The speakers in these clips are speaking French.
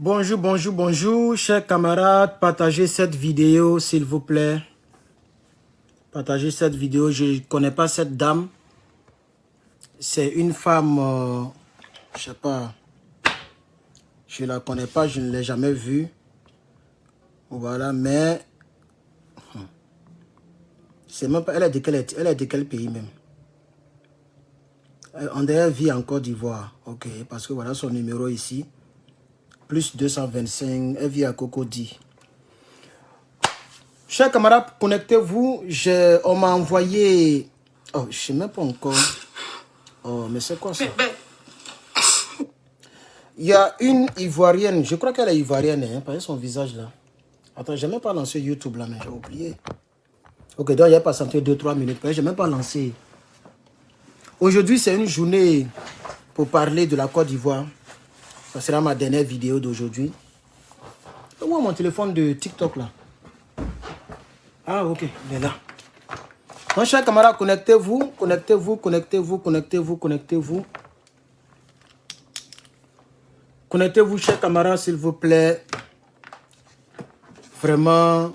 Bonjour, bonjour, bonjour, chers camarades. Partagez cette vidéo, s'il vous plaît. Partagez cette vidéo. Je ne connais pas cette dame. C'est une femme, je sais pas. Je ne la connais pas, je ne l'ai jamais vue. Voilà, mais... c'est même pas, elle est de quel pays même? On dirait elle vit en Côte d'Ivoire. Ok, parce que voilà son numéro ici. Plus 225, elle vit à Cocody. Chers camarades, connectez-vous. On m'a envoyé... Oh, je ne sais même pas encore. Oh, mais c'est quoi ça? Il y a une Ivoirienne. Je crois qu'elle est Ivoirienne, hein, par son visage là. Attends, je n'ai même pas lancé YouTube là, mais j'ai oublié. Ok, donc il n'y a pas senti 2-3 minutes. Je n'ai même pas lancé. Aujourd'hui, c'est une journée pour parler de la Côte d'Ivoire. Ça sera ma dernière vidéo d'aujourd'hui. Où est mon téléphone de TikTok là? Ah, ok, il est là. Donc, chers camarades, connectez-vous, connectez-vous, connectez-vous, connectez-vous, connectez-vous. Connectez-vous, chers camarades, s'il vous plaît. Vraiment,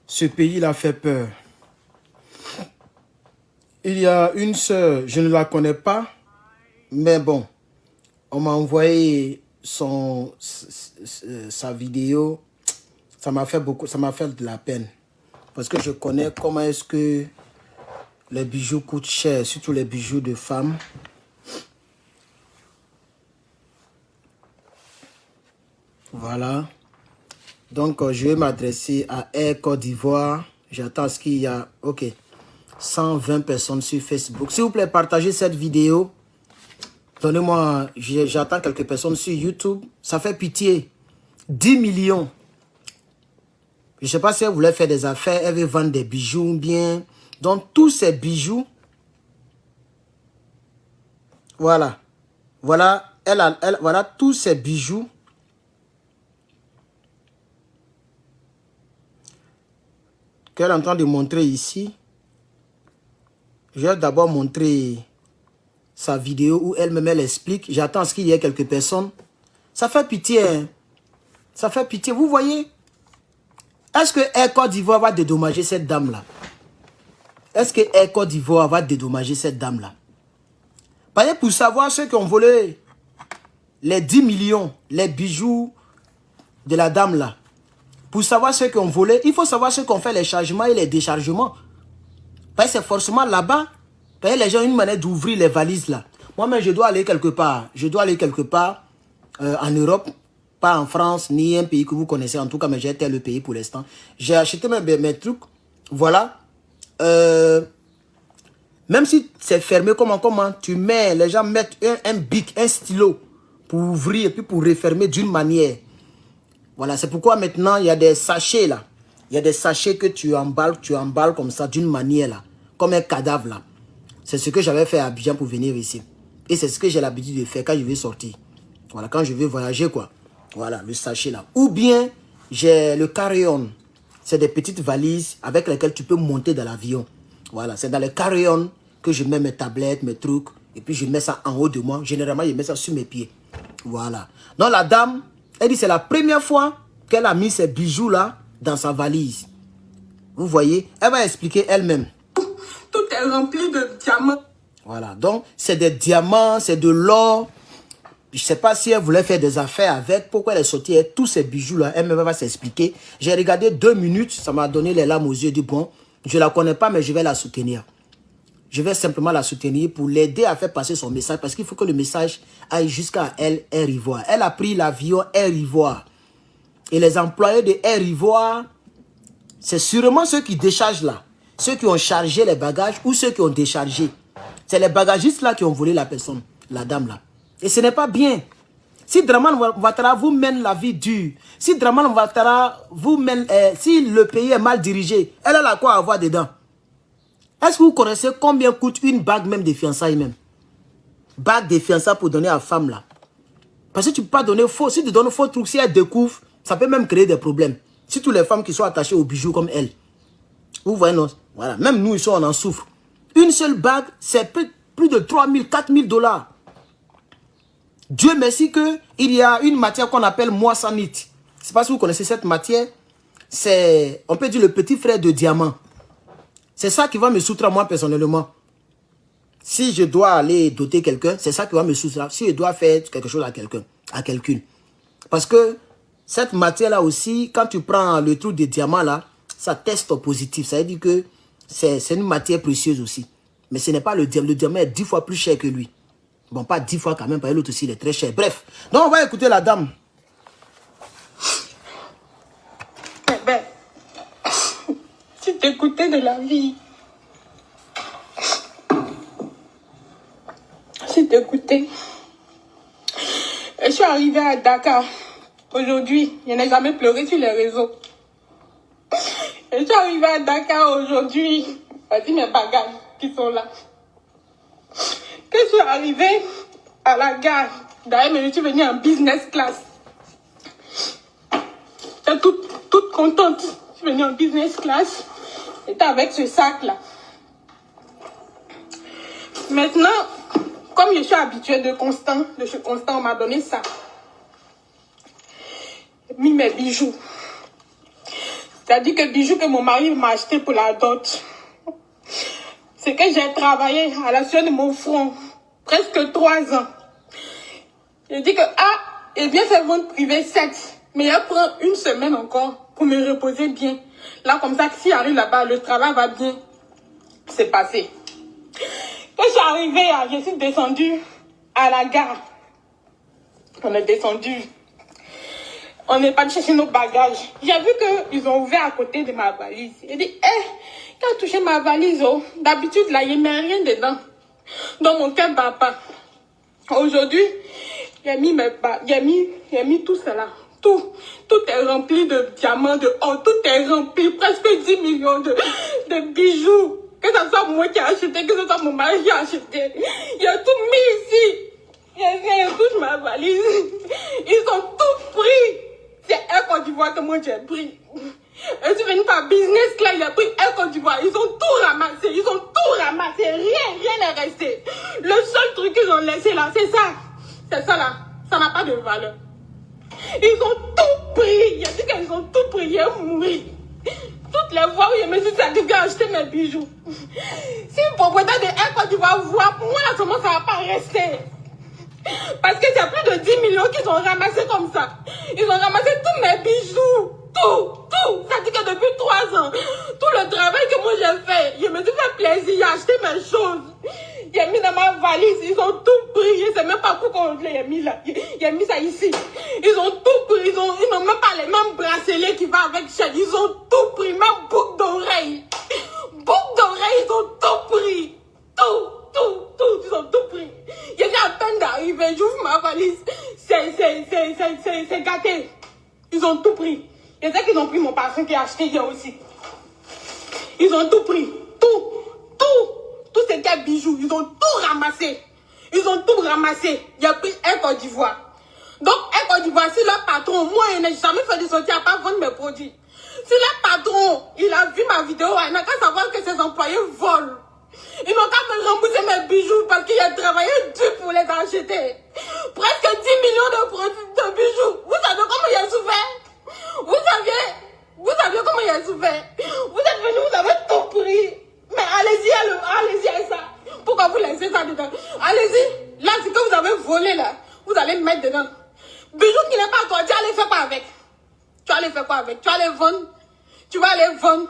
ce pays l'a fait peur. Il y a une sœur, je ne la connais pas, mais bon, on m'a envoyé sa vidéo. Ça m'a fait beaucoup, ça m'a fait de la peine. Parce que je connais comment est-ce que les bijoux coûtent cher, surtout les bijoux de femmes. Voilà. Donc, je vais m'adresser à Air Côte d'Ivoire. J'attends ce qu'il y a. Ok. 120 personnes sur Facebook. S'il vous plaît, partagez cette vidéo. Donnez-moi, j'attends quelques personnes sur YouTube. Ça fait pitié. 10 millions. Je ne sais pas si elle voulait faire des affaires, elle veut vendre des bijoux bien. Donc, tous ces bijoux, voilà. Voilà, voilà tous ces bijoux. Qu'elle est en train de montrer ici. Je vais d'abord montrer sa vidéo où elle-même elle explique. J'attends ce qu'il y ait quelques personnes. Ça fait pitié. Hein? Ça fait pitié. Vous voyez? Est-ce que Air Côte d'Ivoire va dédommager cette dame-là? Est-ce que Air Côte d'Ivoire va dédommager cette dame-là? Parce que pour savoir ceux qui ont volé les 10 millions, les bijoux de la dame-là, pour savoir ceux qui ont volé, il faut savoir ceux qui ont fait les chargements et les déchargements. Parce que c'est forcément là-bas. Parce que les gens ont une manière d'ouvrir les valises là. Moi-même, je dois aller quelque part. Je dois aller quelque part en Europe. Pas en France, ni un pays que vous connaissez. En tout cas, mais j'ai été le pays pour l'instant. J'ai acheté mes trucs. Voilà. Même si c'est fermé, comment tu mets, les gens mettent un bic, un stylo pour ouvrir et puis pour refermer d'une manière. Voilà, c'est pourquoi maintenant, il y a des sachets là. Il y a des sachets que tu emballes comme ça d'une manière là. Comme un cadavre là. C'est ce que j'avais fait à Abidjan pour venir ici. Et c'est ce que j'ai l'habitude de faire quand je vais sortir. Voilà, quand je vais voyager quoi. Voilà, le sachet là. Ou bien, j'ai le carry-on. C'est des petites valises avec lesquelles tu peux monter dans l'avion. Voilà, c'est dans le carry-on que je mets mes tablettes, mes trucs. Et puis je mets ça en haut de moi. Généralement, je mets ça sur mes pieds. Voilà. Donc la dame, elle dit c'est la première fois qu'elle a mis ces bijoux là dans sa valise. Vous voyez, elle va expliquer elle-même. Tout est rempli de diamants. Voilà, donc c'est des diamants, c'est de l'or. Je ne sais pas si elle voulait faire des affaires avec. Pourquoi elle est sortie avec tous ces bijoux-là. Elle-même va s'expliquer. J'ai regardé 2 minutes. Ça m'a donné les larmes aux yeux. Du bon, je ne la connais pas, mais je vais la soutenir. Je vais simplement la soutenir pour l'aider à faire passer son message. Parce qu'il faut que le message aille jusqu'à elle, Air Ivoire. Elle a pris l'avion Air Ivoire. Et les employés de Air Ivoire, c'est sûrement ceux qui déchargent là. Ceux qui ont chargé les bagages ou ceux qui ont déchargé. C'est les bagagistes là qui ont volé la personne, la dame là. Et ce n'est pas bien. Si Dramane Ouattara vous mène la vie dure, si Dramane Ouattara vous mène, si le pays est mal dirigé, elle a quoi à avoir dedans? Est-ce que vous connaissez combien coûte une bague même de fiançailles même? Bague de fiançailles pour donner à la femme là. Parce que tu ne peux pas donner faux. Si tu donnes faux trucs, si elle découvre, ça peut même créer des problèmes. Surtout les femmes qui sont attachées aux bijoux comme elle. Vous voyez, non? Voilà. Même nous, ici, on en souffre. Une seule bague, c'est plus de 3 000, 4 000 $. Dieu merci qu'il y a une matière qu'on appelle moissanite. Je ne sais pas si vous connaissez cette matière. C'est, on peut dire, le petit frère de diamant. C'est ça qui va me soustraire moi personnellement. Si je dois aller doter quelqu'un, c'est ça qui va me soustraire. Si je dois faire quelque chose à quelqu'un, à quelqu'un. Parce que cette matière-là aussi, quand tu prends le trou de diamant là, ça teste positif. Ça veut dire que c'est une matière précieuse aussi. Mais ce n'est pas le diamant. Le diamant est 10 fois plus cher que lui. Bon, pas 10 fois quand même, parce que l'autre aussi, il est très cher. Bref, donc on va écouter la dame. Eh ben, si t'écoutais de la vie, si t'écoutais, je suis arrivée à Dakar. Aujourd'hui, je n'ai jamais pleuré sur les réseaux. Je suis arrivée à Dakar aujourd'hui. Voici mes bagages qui sont là. Quand je suis arrivée à la gare, d'ailleurs, je suis venue en business class. J'étais toute contente. Je suis venue en business class. J'étais avec ce sac-là. Maintenant, comme je suis habituée de Constant, on m'a donné ça. J'ai mis mes bijoux. C'est-à-dire que bijoux que mon mari m'a acheté pour la dot. C'est que j'ai travaillé à la sueur de mon front presque 3 ans. J'ai dit que, eh bien, c'est vente privée 7. Mais je prends 1 semaine encore pour me reposer bien. Là, comme ça, si j'arrive là-bas, le travail va bien se passer. Quand je suis arrivée, je suis descendue à la gare. On est descendu. On n'est pas chercher nos bagages. J'ai vu qu'ils ont ouvert à côté de ma valise. J'ai dit, quand j'ai touché ma valise, d'habitude, là, il n'y a rien dedans. Donc, mon cœur bat pas. Aujourd'hui, j'ai mis tout cela. Tout est rempli de diamants, de or. Tout est rempli. Presque 10 millions de bijoux. Que ce soit moi qui ai acheté, que ce soit mon mari qui a acheté. Il a tout mis ici. Je touche ma valise. Ils ont tout pris. C'est Air Côte d'Ivoire que moi j'ai pris. Je suis venue par business class, il a pris Air Côte d'Ivoire. Ils ont tout ramassé. Rien n'est resté. Le seul truc qu'ils ont laissé là, c'est ça. C'est ça là. Ça n'a pas de valeur. Ils ont tout pris. Il a dit qu'ils ont tout pris. Ils ont mouru. Toutes les fois où je me suis sacrifiée à acheter mes bijoux. Si le propriétaire de Air Côte d'Ivoire voit, pour moi, là, ça ne va pas rester. Parce que c'est plus de 10 millions qu'ils ont ramassé comme ça. Ils ont ramassé tous mes bijoux. Tout. Ça dit que depuis 3 ans, tout le travail que moi j'ai fait, je me suis fait plaisir, j'ai acheté mes choses. J'ai mis dans ma valise, ils ont tout pris. Je ne sais même pas pourquoi on l'a mis là. J'ai mis ça ici. Ils ont tout pris. Ils n'ont même pas les mêmes bracelets qui vont avec chaîne. Ils ont tout pris, même boucle d'oreille. Boucle d'oreille, ils ont tout pris. Tout, ils ont tout pris. Je viens à peine d'arriver, j'ouvre ma valise. C'est gâté. Ils ont tout pris. Je sais qu'ils ont pris mon parfum qui a acheté hier aussi. Ils ont tout pris. Tout c'était bijoux. Ils ont tout ramassé. Il a pris Air Côte d'Ivoire. Donc, Air Côte d'Ivoire, si leur patron, moi, je n'ai jamais fait de sortie à part vendre mes produits. Si leur patron, il a vu ma vidéo, il n'a qu'à savoir que ses employés volent. Ils n'ont qu'à me rembourser mes bijoux parce qu'il a travaillé dur pour les acheter. Presque 10 millions de bijoux. Vous savez comment il a souffert? Vous saviez comment il a souffert? Vous êtes venus, vous avez tout pris. Mais allez-y à ça. Pourquoi vous laissez ça dedans? Allez-y. Là, ce que vous avez volé là, vous allez le mettre dedans. Bijoux qui n'est pas à toi, tu vas aller faire quoi avec? Tu vas les vendre. Tu vas les vendre.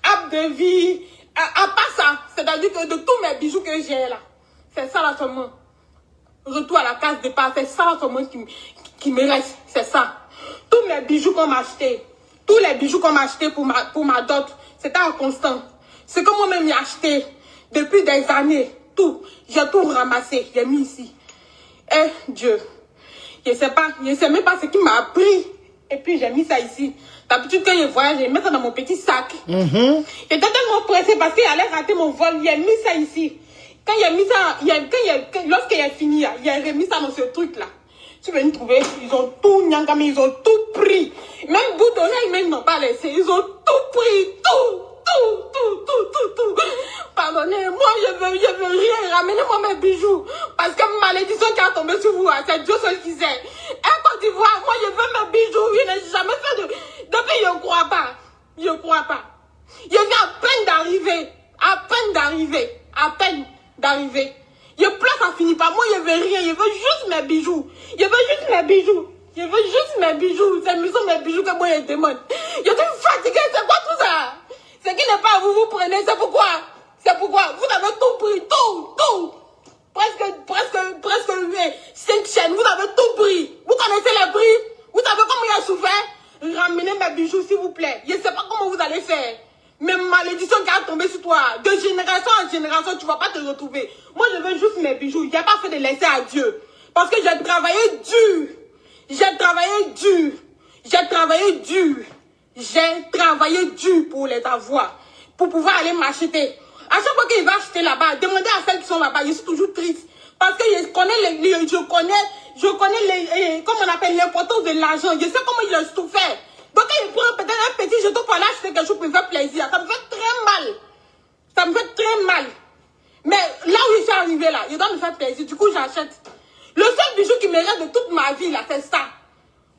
App de vie. À part ça, c'est-à-dire que de tous mes bijoux que j'ai là, c'est ça là seulement. Retour à la case départ, c'est ça là seulement qui me reste. C'est ça. Tous mes bijoux qu'on m'a acheté, tous les bijoux qu'on m'a acheté pour ma dot, c'était en constant. Ce que moi-même j'ai acheté depuis des années, tout, j'ai tout ramassé, j'ai mis ici. Eh Dieu, je sais même pas ce qui m'a pris. Et puis j'ai mis ça ici. D'habitude quand je voyage, je mets ça dans mon petit sac. J'étais tellement pressée parce qu'il allait rater mon vol, j'ai mis ça ici. Quand j'ai mis ça, lorsqu'il a fini, il a remis ça dans ce truc là. Tu veux me trouver, ils ont tout nyangami, ils ont tout pris. Même bout d'oreille, même n'ont pas laissé. Ils ont tout pris, tout. tout. Pardonnez, moi je veux rien, ramenez-moi mes bijoux. Parce que malédiction qui a tombé sur vous, c'est Dieu seul qui sait. Et Côte d'Ivoire, moi je veux mes bijoux, je n'ai jamais fait de... Depuis, je ne crois pas. Je viens à peine d'arriver. Je pleure, ça finit pas. Moi, je veux rien, je veux juste mes bijoux. C'est mes bijoux que moi, je demande. Je suis fatiguée, c'est quoi tout ça? Ce qui n'est pas à vous, vous prenez, c'est pourquoi? Vous avez tout pris, tout. Presque 5 chaînes, vous avez tout pris. Vous connaissez les prix? Vous savez comment il a souffert? Ramenez mes bijoux, s'il vous plaît. Je ne sais pas comment vous allez faire. Mais malédiction qui a tombé sur toi, de génération en génération, tu ne vas pas te retrouver. Moi, je veux juste mes bijoux. Je n'ai pas fait de laisser à Dieu. Parce que j'ai travaillé dur. J'ai travaillé dur pour les avoir. Pour pouvoir aller m'acheter. À chaque fois qu'il va acheter là-bas, demandez à celles qui sont là-bas, je suis toujours triste. Parce que je connais comment on appelle l'importance de l'argent. Je sais comment il a souffert. Donc il prend peut-être un petit jeton pour aller acheter quelque chose pour me faire plaisir. Ça me fait très mal. Mais là où je suis arrivée là, je dois me faire plaisir. Du coup, j'achète. Le seul bijou qui me reste de toute ma vie là, c'est ça.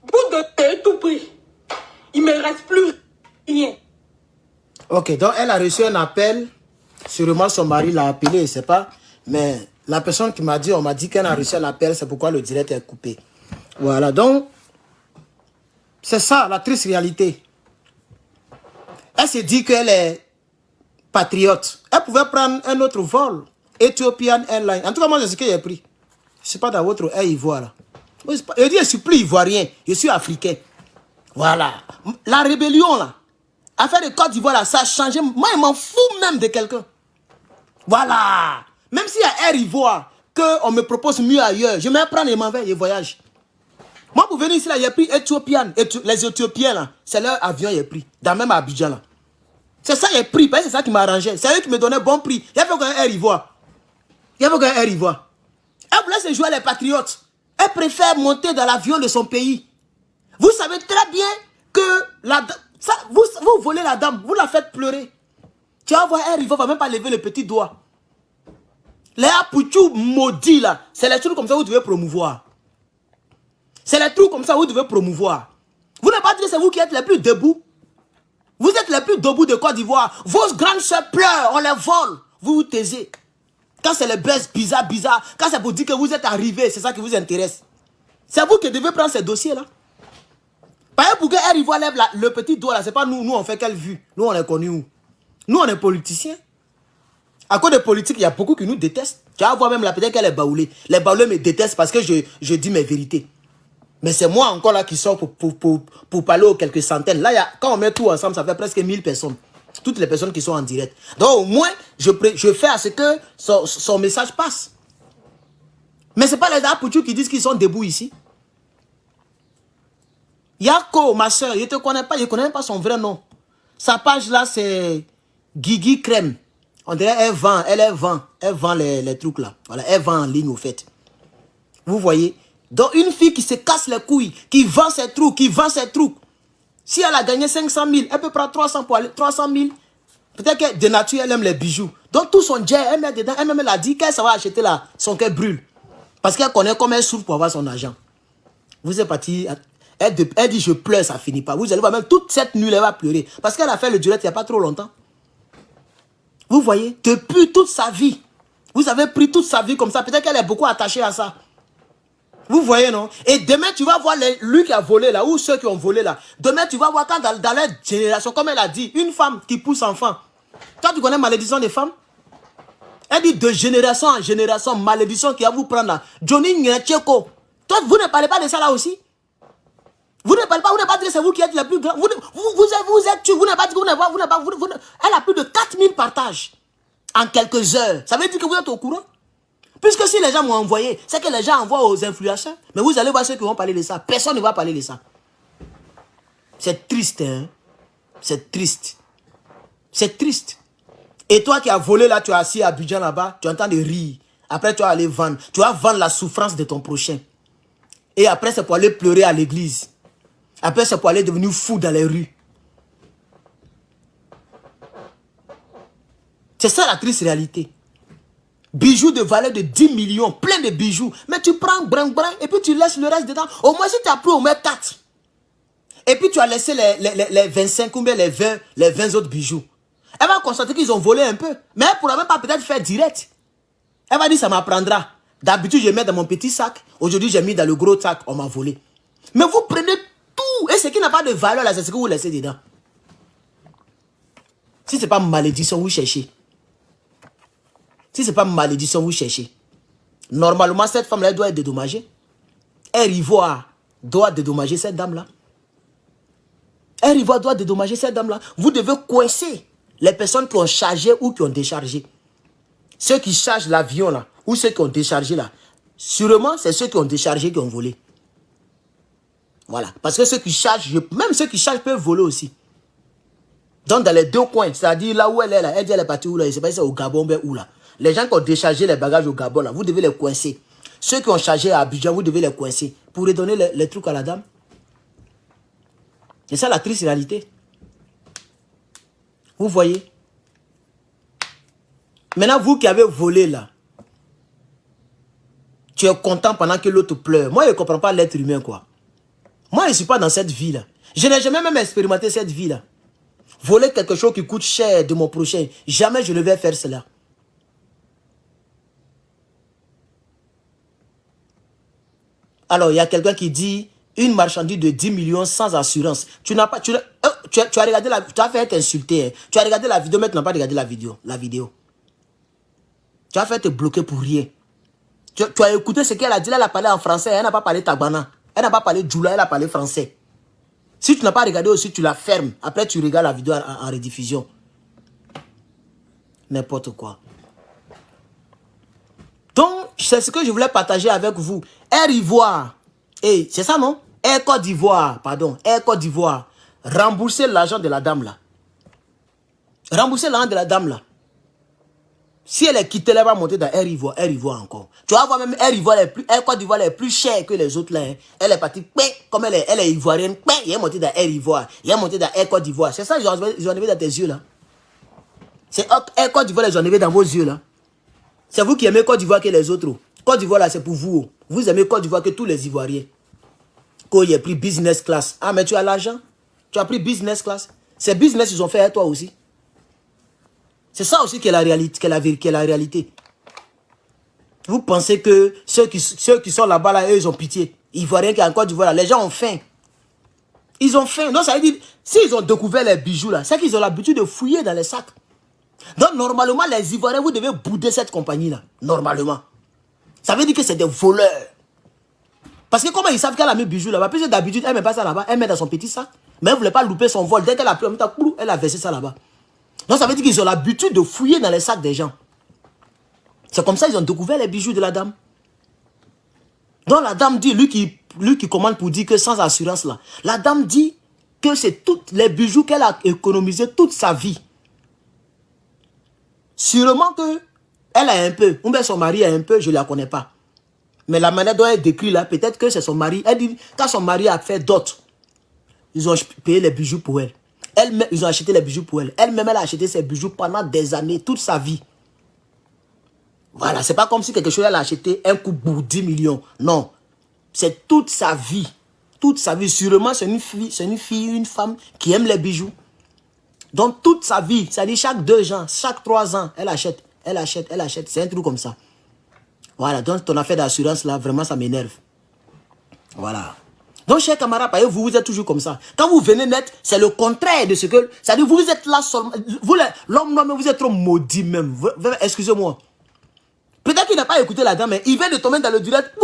Bout de tout prix. Il ne me reste plus rien. Ok, donc elle a reçu un appel. Sûrement son mari l'a appelé, je ne sais pas. Mais la personne qui m'a dit, on m'a dit qu'elle a reçu un appel, c'est pourquoi le direct est coupé. Voilà, donc, c'est ça la triste réalité. Elle s'est dit qu'elle est patriote. Elle pouvait prendre un autre vol. Ethiopian Airlines. En tout cas, moi, c'est ce que j'ai pris. Je ne suis pas dans votre Air Ivoire. Là. Je dis, je ne suis plus ivoirien. Je suis africain. Voilà. La rébellion, là, affaire de Côte d'Ivoire, là, ça a changé. Moi, je m'en fous même de quelqu'un. Voilà. Même s'il y a Air Ivoire, qu'on me propose mieux ailleurs, je me prends et m'en vais, je voyage. Moi, pour venir ici, là, j'ai pris Ethiopian. Les Éthiopiens, là, c'est leur avion, j'ai pris. Dans même Abidjan, là. C'est ça, j'ai pris. C'est ça qui m'arrangeait. C'est eux qui me donnaient bon prix. Il y avait aucun Air Ivoire. Elle voulait se jouer les patriotes. Elle préfère monter dans l'avion de son pays. Vous savez très bien que vous volez la dame, vous la faites pleurer. Tu vas voir Air Ivoire, va même pas lever le petit doigt. Les Apouchou maudits là, c'est les trucs comme ça que vous devez promouvoir. C'est les trucs comme ça que vous devez promouvoir. Vous n'avez pas dit que c'est vous qui êtes les plus debout. Vous êtes les plus debout de Côte d'Ivoire. Vos grandes soeurs pleurent, on les vole. Vous vous taisez. Quand c'est les baisses bizarres, quand c'est pour dire que vous êtes arrivés, c'est ça qui vous intéresse. C'est vous qui devez prendre ces dossiers-là. Par exemple, pour que Air Ivoire lève le petit doigt là, c'est pas nous. Nous, on fait quelle vue? Nous, on est connus où? Nous, on est politiciens. À cause de politique, il y a beaucoup qui nous détestent. Tu vas voir même là, peut-être qu'elle est baoulée. Les baoulés me détestent parce que je dis mes vérités. Mais c'est moi encore là qui sors pour parler aux quelques centaines. Là, quand on met tout ensemble, ça fait presque 1000 personnes. Toutes les personnes qui sont en direct. Donc au moins, je fais à ce que son message passe. Mais ce n'est pas les Apouchou qui disent qu'ils sont debout ici. Yako, ma soeur, je ne te connais pas, je ne connais même pas son vrai nom. Sa page là, c'est Guigui Crème. On dirait elle vend les trucs là. Voilà, elle vend en ligne au fait. Vous voyez? Donc une fille qui se casse les couilles, qui vend ses trucs, Si elle a gagné 500 000, elle peut prendre 300 000. Peut-être que de nature, elle aime les bijoux. Donc tout son jet, elle met dedans, elle-même elle a dit qu'elle va acheter là, son cœur brûle. Parce qu'elle connaît comment elle souffre pour avoir son argent. Vous êtes parti, elle dit je pleure, ça finit pas. Vous allez voir, même toute cette nuit, elle va pleurer. Parce qu'elle a fait le direct il n'y a pas trop longtemps. Vous voyez, depuis toute sa vie. Vous avez pris toute sa vie comme ça. Peut-être qu'elle est beaucoup attachée à ça. Vous voyez, non? Et demain, tu vas voir lui qui a volé là, ou ceux qui ont volé là. Demain, tu vas voir quand dans leur génération, comme elle a dit, une femme qui pousse enfant. Toi, tu connais malédiction des femmes? Elle dit de génération en génération, malédiction qui va vous prendre là. Johnny Nyetcheko. Toi, vous ne parlez pas de ça là aussi? Vous ne parlez pas, vous n'avez pas dit que c'est vous qui êtes les plus grands. Vous êtes tué, vous n'avez pas dit que elle a plus de 4000 partages en quelques heures. Ça veut dire que vous êtes au courant? Puisque si les gens m'ont envoyé, c'est que les gens envoient aux influenceurs. Mais vous allez voir ceux qui vont parler de ça. Personne ne va parler de ça. C'est triste, hein? C'est triste. C'est triste. Et toi qui as volé là, tu es assis à Abidjan là-bas, tu entends de rire. Après, tu vas aller vendre. Tu vas vendre la souffrance de ton prochain. Et après, c'est pour aller pleurer à l'église. Après, c'est pour aller devenir fou dans les rues. C'est ça la triste réalité. Bijoux de valeur de 10 millions, plein de bijoux. Mais tu prends brin et puis tu laisses le reste dedans. Au moins si tu as pris au moins 4. Et puis tu as laissé les 25 ou bien les 20 autres bijoux. Elle va constater qu'ils ont volé un peu. Mais elle ne pourra même pas peut-être faire direct. Elle va dire ça m'apprendra. D'habitude je mets dans mon petit sac. Aujourd'hui j'ai mis dans le gros sac, on m'a volé. Mais vous prenez tout. Et ce qui n'a pas de valeur là, c'est ce que vous laissez dedans. Si ce n'est pas malédiction, vous cherchez. Si ce n'est pas malédiction, vous cherchez. Normalement, cette femme-là doit être dédommagée. Air Ivoire doit dédommager cette dame-là. Air Ivoire doit dédommager cette dame-là. Vous devez coincer les personnes qui ont chargé ou qui ont déchargé. Ceux qui chargent l'avion là, ou ceux qui ont déchargé là. Sûrement, c'est ceux qui ont déchargé qui ont volé. Voilà. Parce que ceux qui chargent, même ceux qui chargent peuvent voler aussi. Donc dans les deux coins, c'est-à-dire là où elle est là, elle dit elle est partie où là, je ne sais pas si c'est au Gabon ou où là. Les gens qui ont déchargé les bagages au Gabon là, vous devez les coincer. Ceux qui ont chargé à Abidjan, vous devez les coincer. Pour redonner les trucs à la dame. C'est ça la triste réalité. Vous voyez? Maintenant, vous qui avez volé là, tu es content pendant que l'autre pleure. Moi, je ne comprends pas l'être humain quoi. Moi, je ne suis pas dans cette vie là. Je n'ai jamais même expérimenté cette vie là. Voler quelque chose qui coûte cher de mon prochain. Jamais je ne vais faire cela. Alors, il y a quelqu'un qui dit une marchandise de 10 millions sans assurance. Tu n'as pas. Tu as regardé la. Tu as fait t'insulter. Hein. Tu as regardé la vidéo, mais tu n'as pas regardé la vidéo. Tu as fait te bloquer pour rien. Tu as écouté ce qu'elle a dit. Elle a parlé en français. Elle n'a pas parlé tagbana. Elle n'a pas parlé djoula. Elle a parlé français. Si tu n'as pas regardé aussi, tu la fermes. Après, tu regardes la vidéo en rediffusion. N'importe quoi. Donc, c'est ce que je voulais partager avec vous. Air Ivoire. Et c'est ça, non? Air Côte d'Ivoire, pardon. Air Côte d'Ivoire. Remboursez l'argent de la dame, là. Remboursez l'argent de la dame, là. Si elle est quittée, elle va monter dans Air Ivoire encore. Tu vas voir même Air Côte d'Ivoire est plus chère que les autres là. Hein. Elle est partie, comme elle est ivoirienne, elle est montée dans Air Ivoire. Elle est montée dans Air Côte d'Ivoire. C'est ça, ils ont enlevé dans tes yeux là. C'est Air Côte d'Ivoire, ils ont enlevé dans vos yeux là. C'est vous qui aimez Côte d'Ivoire que les autres. Côte d'Ivoire là, c'est pour vous. Vous aimez Côte d'Ivoire que tous les Ivoiriens. Quand il a pris business class. Ah, mais tu as l'argent. Tu as pris business class. C'est business, ils ont fait à toi aussi. C'est ça aussi qui est la réalité. Vous pensez que ceux qui sont là-bas, là, eux, ils ont pitié. Ivoiriens qui sont en Côte d'Ivoire, les gens ont faim. Ils ont faim. Donc ça veut dire, s'ils ont découvert les bijoux là, c'est qu'ils ont l'habitude de fouiller dans les sacs. Donc normalement, les Ivoiriens, vous devez bouder cette compagnie-là. Normalement. Ça veut dire que c'est des voleurs. Parce que comment ils savent qu'elle a mis bijoux là-bas? Puisque d'habitude, elle ne met pas ça là-bas, elle met dans son petit sac. Mais elle ne voulait pas louper son vol. Dès qu'elle a pris, elle a versé ça là-bas. Donc ça veut dire qu'ils ont l'habitude de fouiller dans les sacs des gens. C'est comme ça qu'ils ont découvert les bijoux de la dame. Donc la dame dit, lui qui commande pour dire que sans assurance là, la dame dit que c'est tous les bijoux qu'elle a économisés toute sa vie. Sûrement que elle a un peu, ou bien son mari a un peu, je ne la connais pas. Mais la manière dont elle décrit là, peut-être que c'est son mari. Elle dit, quand son mari a fait d'autres, ils ont payé les bijoux pour elle. Ils ont acheté les bijoux pour elle. Elle-même, elle a acheté ses bijoux pendant des années, toute sa vie. Voilà, c'est pas comme si quelque chose, elle a acheté un coup pour 10 millions. Non, c'est toute sa vie. Toute sa vie. Sûrement, c'est une femme qui aime les bijoux. Donc, toute sa vie, ça dit chaque 2 ans, chaque 3 ans, elle achète. C'est un truc comme ça. Voilà, donc ton affaire d'assurance là, vraiment, ça m'énerve. Voilà. Donc, chers camarades, vous êtes toujours comme ça. Quand vous venez net, c'est le contraire de ce que... C'est-à-dire, vous êtes là seulement... L'homme, vous êtes trop maudit même. Excusez-moi. Peut-être qu'il n'a pas écouté la dame, mais il vient de tomber dans le direct.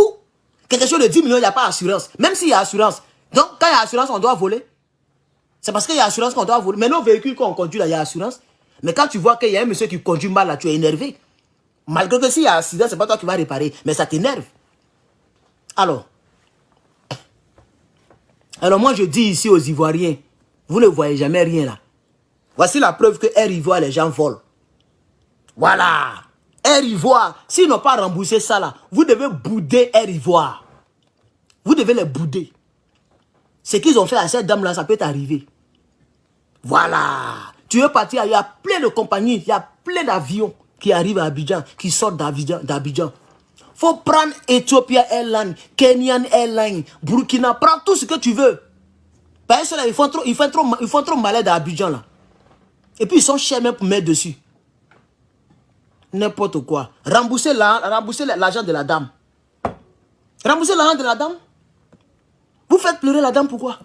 Quelque chose de 10 millions, il n'y a pas d'assurance. Même s'il y a assurance. Donc, quand il y a assurance, on doit voler. C'est parce qu'il y a assurance qu'on doit voler. Mais nos véhicules qu'on conduit là, il y a assurance. Mais quand tu vois qu'il y a un monsieur qui conduit mal là, tu es énervé. Malgré que s'il y a accident, ce n'est pas toi qui vas réparer. Mais ça t'énerve. Alors moi je dis ici aux Ivoiriens, vous ne voyez jamais rien là. Voici la preuve que Air Ivoire, les gens volent. Voilà. Air Ivoire, s'ils n'ont pas remboursé ça là, vous devez bouder Air Ivoire. Vous devez les bouder. Ce qu'ils ont fait à cette dame là, ça peut t'arriver. Voilà. Tu veux partir, il y a plein de compagnies, il y a plein d'avions qui arrivent à Abidjan, qui sortent d'Abidjan. Faut prendre Ethiopia Airlines, Kenyan Airlines, Burkina, prends tout ce que tu veux. Parce que là, ils font trop malade à Abidjan là. Et puis ils sont chers même pour mettre dessus. N'importe quoi. Rembourser l'argent de la dame. Rembourser l'argent de la dame. Vous faites pleurer la dame pourquoi?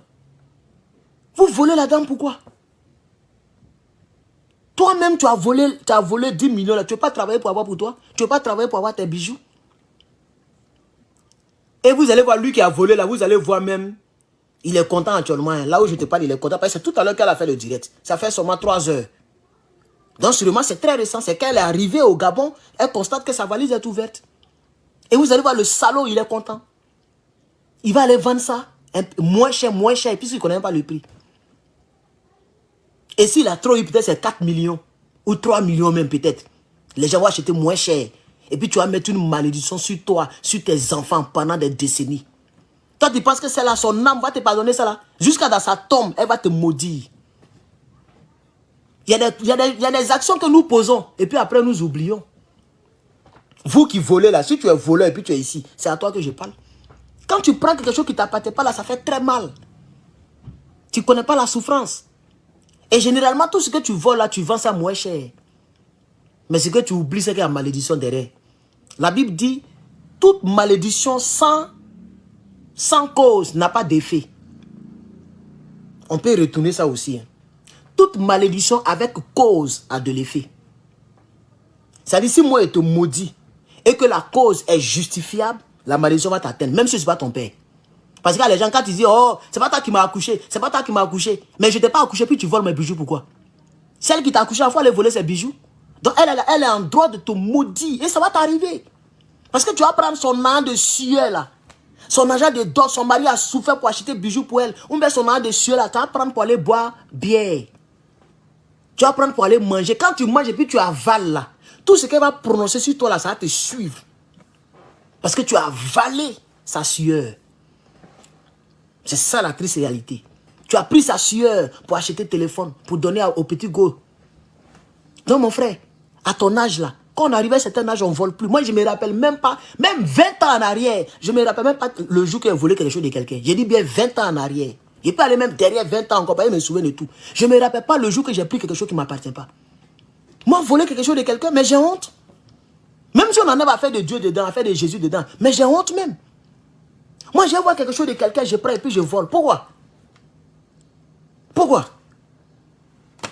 Vous volez la dame pourquoi? Toi-même tu as volé 10 millions là. Tu ne veux pas travailler pour avoir pour toi? Tu ne veux pas travailler pour avoir tes bijoux? Et vous allez voir lui qui a volé là, vous allez voir même, il est content actuellement. Hein. Là où je te parle, il est content parce que c'est tout à l'heure qu'elle a fait le direct. Ça fait seulement 3 heures. Donc sûrement c'est très récent, c'est qu'elle est arrivée au Gabon, elle constate que sa valise est ouverte. Et vous allez voir le salaud, il est content. Il va aller vendre ça moins cher, et puis il ne connaît même pas le prix. Et s'il a trop eu, peut-être c'est 4 millions, ou 3 millions même peut-être. Les gens vont acheter moins cher. Et puis tu vas mettre une malédiction sur toi, sur tes enfants pendant des décennies. Toi tu penses que c'est là, son âme va te pardonner ça là. Jusqu'à dans sa tombe, elle va te maudire. Il y a des actions que nous posons et puis après nous oublions. Vous qui volez là, si tu es voleur et puis tu es ici, c'est à toi que je parle. Quand tu prends quelque chose qui ne t'appartient pas là, ça fait très mal. Tu ne connais pas la souffrance. Et généralement, tout ce que tu voles là, tu vends ça moins cher. Mais ce que tu oublies, c'est qu'il y a une malédiction derrière. La Bible dit, toute malédiction sans cause n'a pas d'effet. On peut retourner ça aussi. Hein. Toute malédiction avec cause a de l'effet. C'est-à-dire, si moi je te maudis et que la cause est justifiable, la malédiction va t'atteindre, même si ce n'est pas ton père. Parce que les gens, quand ils disent, oh, c'est pas toi qui m'as accouché, c'est pas toi qui m'as accouché, mais je ne t'ai pas accouché, puis tu voles mes bijoux, pourquoi? Celle qui t'a accouché, il faut aller voler ses bijoux. Donc elle est en droit de te maudire, et ça va t'arriver. Parce que tu vas prendre son argent de sueur là, son argent de dot, son mari a souffert pour acheter bijoux pour elle, ou bien son argent de sueur là, tu vas prendre pour aller boire bière. Tu vas prendre pour aller manger. Quand tu manges et puis tu avales là, tout ce qu'elle va prononcer sur toi là, ça va te suivre. Parce que tu as avalé sa sueur. C'est ça la triste réalité. Tu as pris sa sueur pour acheter téléphone, pour donner au petit go. Donc mon frère, à ton âge là, quand on arrive à un certain âge, on ne vole plus. Moi, je ne me rappelle même pas, même 20 ans en arrière, je ne me rappelle même pas le jour que j'ai volé quelque chose de quelqu'un. J'ai dit bien 20 ans en arrière. Je peux aller même derrière 20 ans encore, parce que je me souviens de tout. Je ne me rappelle pas le jour que j'ai pris quelque chose qui ne m'appartient pas. Moi, voler quelque chose de quelqu'un, mais j'ai honte. Même si on en a fait de Dieu dedans, a fait de Jésus dedans, mais j'ai honte même. Moi, je vois quelque chose de quelqu'un, je prends et puis je vole. Pourquoi? Pourquoi?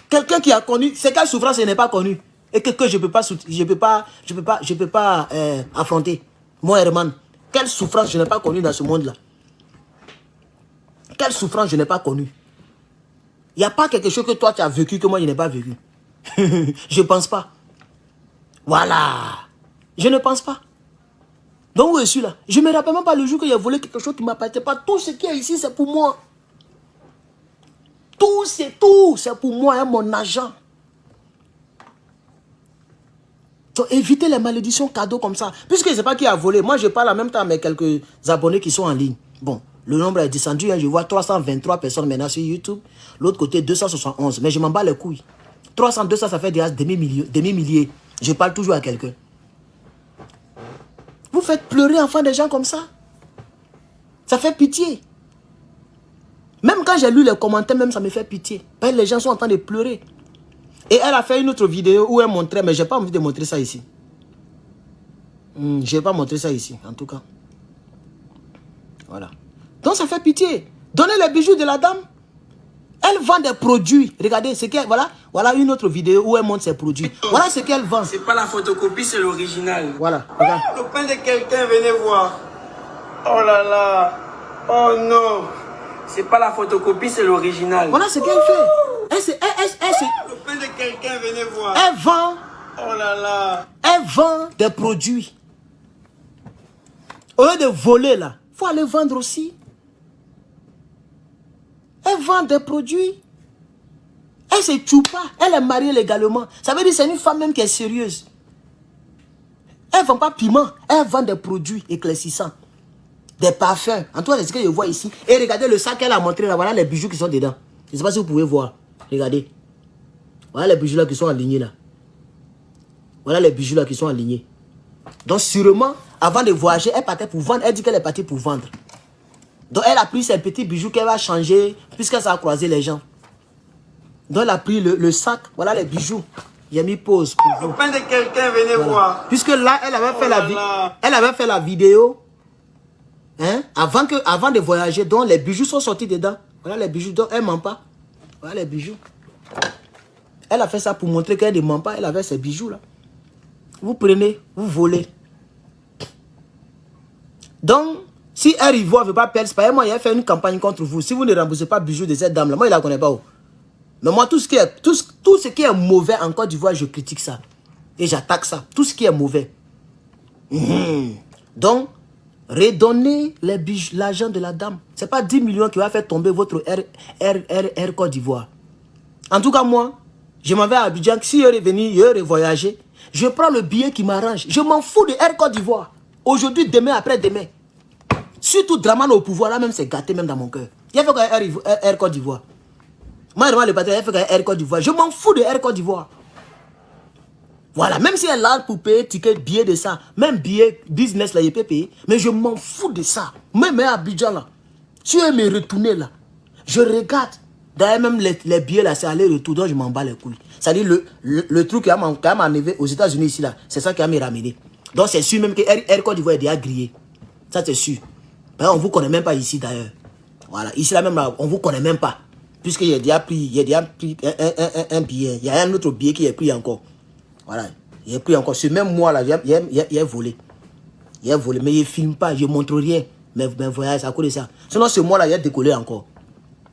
Quelqu'un qui a connu, c'est quelle souffrance il n'est pas connu et que je peux pas affronter. Moi, Herman, quelle souffrance je n'ai pas connue dans ce monde-là? Quelle souffrance je n'ai pas connue? Il n'y a pas quelque chose que toi tu as vécu que moi je n'ai pas vécu. Je ne pense pas. Voilà. Je ne pense pas. Donc où je suis là? Je ne me rappelle même pas le jour que j'ai volé quelque chose qui ne m'appartient pas. Tout ce qui est ici, c'est pour moi. Tout, c'est pour moi, hein, mon argent. Donc évitez les malédictions cadeaux comme ça. Puisque je ne sais pas qui a volé. Moi, je parle en même temps avec quelques abonnés qui sont en ligne. Bon, le nombre est descendu. Hein, je vois 323 personnes maintenant sur YouTube. L'autre côté, 271. Mais je m'en bats les couilles. 300, 200, ça fait déjà demi-milliers. Je parle toujours à quelqu'un. Vous faites pleurer enfin des gens comme ça. Ça fait pitié. Même quand j'ai lu les commentaires, même ça me fait pitié. Parce que les gens sont en train de pleurer. Et elle a fait une autre vidéo où elle montrait, mais je n'ai pas envie de montrer ça ici. Je ne vais pas montrer ça ici, en tout cas. Voilà. Donc ça fait pitié. Donnez les bijoux de la dame. Elle vend des produits. Regardez, c'est qu'elle, voilà une autre vidéo où elle montre ses produits. Voilà ce qu'elle vend. C'est pas la photocopie, c'est l'original. Voilà, regarde. Le pain de quelqu'un, venez voir. Oh là là. Oh non. C'est pas la photocopie, c'est l'original. Voilà ce qu'elle fait. Le pain de quelqu'un, venez voir. Elle vend. Oh là là. Elle vend des produits. Au lieu de voler là, il faut aller vendre aussi. Elle vend des produits. Elle se tue pas. Elle est mariée légalement. Ça veut dire que c'est une femme même qui est sérieuse. Elle ne vend pas piment. Elle vend des produits éclaircissants. Des parfums. En tout cas, c'est ce que je vois ici. Et regardez le sac qu'elle a montré là. Voilà les bijoux qui sont dedans. Je ne sais pas si vous pouvez voir. Regardez. Voilà les bijoux là qui sont alignés là. Voilà les bijoux là qui sont alignés. Donc sûrement, avant de voyager, elle partait pour vendre. Elle dit qu'elle est partie pour vendre. Donc elle a pris ses petits bijoux qu'elle va changer puisqu'elle a croisé les gens. Donc elle a pris le sac. Voilà les bijoux. J'ai mis pause pour vous. Copain de quelqu'un, venez voir. Puisque là, elle avait fait la vidéo. Hein, avant de voyager. Donc les bijoux sont sortis dedans. Voilà les bijoux. Donc elle ne ment pas. Voilà les bijoux. Elle a fait ça pour montrer qu'elle ne ment pas. Elle avait ses bijoux là. Vous prenez, vous volez. Donc, si un Ivoire ne veut pas perdre, c'est pas moi, il a fait une campagne contre vous. Si vous ne remboursez pas bijoux de cette dame là, moi, il ne la connaît pas. Mais moi, tout ce qui est mauvais en Côte d'Ivoire, je critique ça. Et j'attaque ça. Tout ce qui est mauvais. Donc, redonnez l'argent de la dame. Ce n'est pas 10 millions qui va faire tomber votre Air Côte d'Ivoire. En tout cas, moi, je m'en vais à Abidjan. Si je revenir, je voyager, je prends le billet qui m'arrange. Je m'en fous de Air Côte d'Ivoire. Aujourd'hui, demain, après-demain. Surtout Dramane au pouvoir, là même, c'est gâté même dans mon cœur. Il y a fait Air Côte d'Ivoire. Moi, le patron, il a fait Air Côte d'Ivoire. Je m'en fous de Air Côte d'Ivoire. Voilà, même si elle a pour payer ticket, billet de ça, même billet business là, il peut payer. Mais je m'en fous de ça. Même à Abidjan là, si elle me retourner là, je regarde. D'ailleurs, même les billets là, c'est aller-retour, donc je m'en bats les couilles. C'est-à-dire le truc qui a m'enlevé aux États-Unis ici là, c'est ça qui a me ramené. Donc c'est sûr même que Air Côte d'Ivoire est déjà grillé. Ça c'est sûr. Mais on ne vous connaît même pas ici d'ailleurs. Voilà, ici là même là, on ne vous connaît même pas. Puisqu'il y a déjà pris, un billet. Il y a un autre billet qui est pris encore. Voilà, il est pris encore. Ce même mois là, il a volé. Il a volé, mais il ne filme pas, je ne montre rien. Mais voyez, c'est à cause de ça. Sinon ce mois là, il a décollé encore.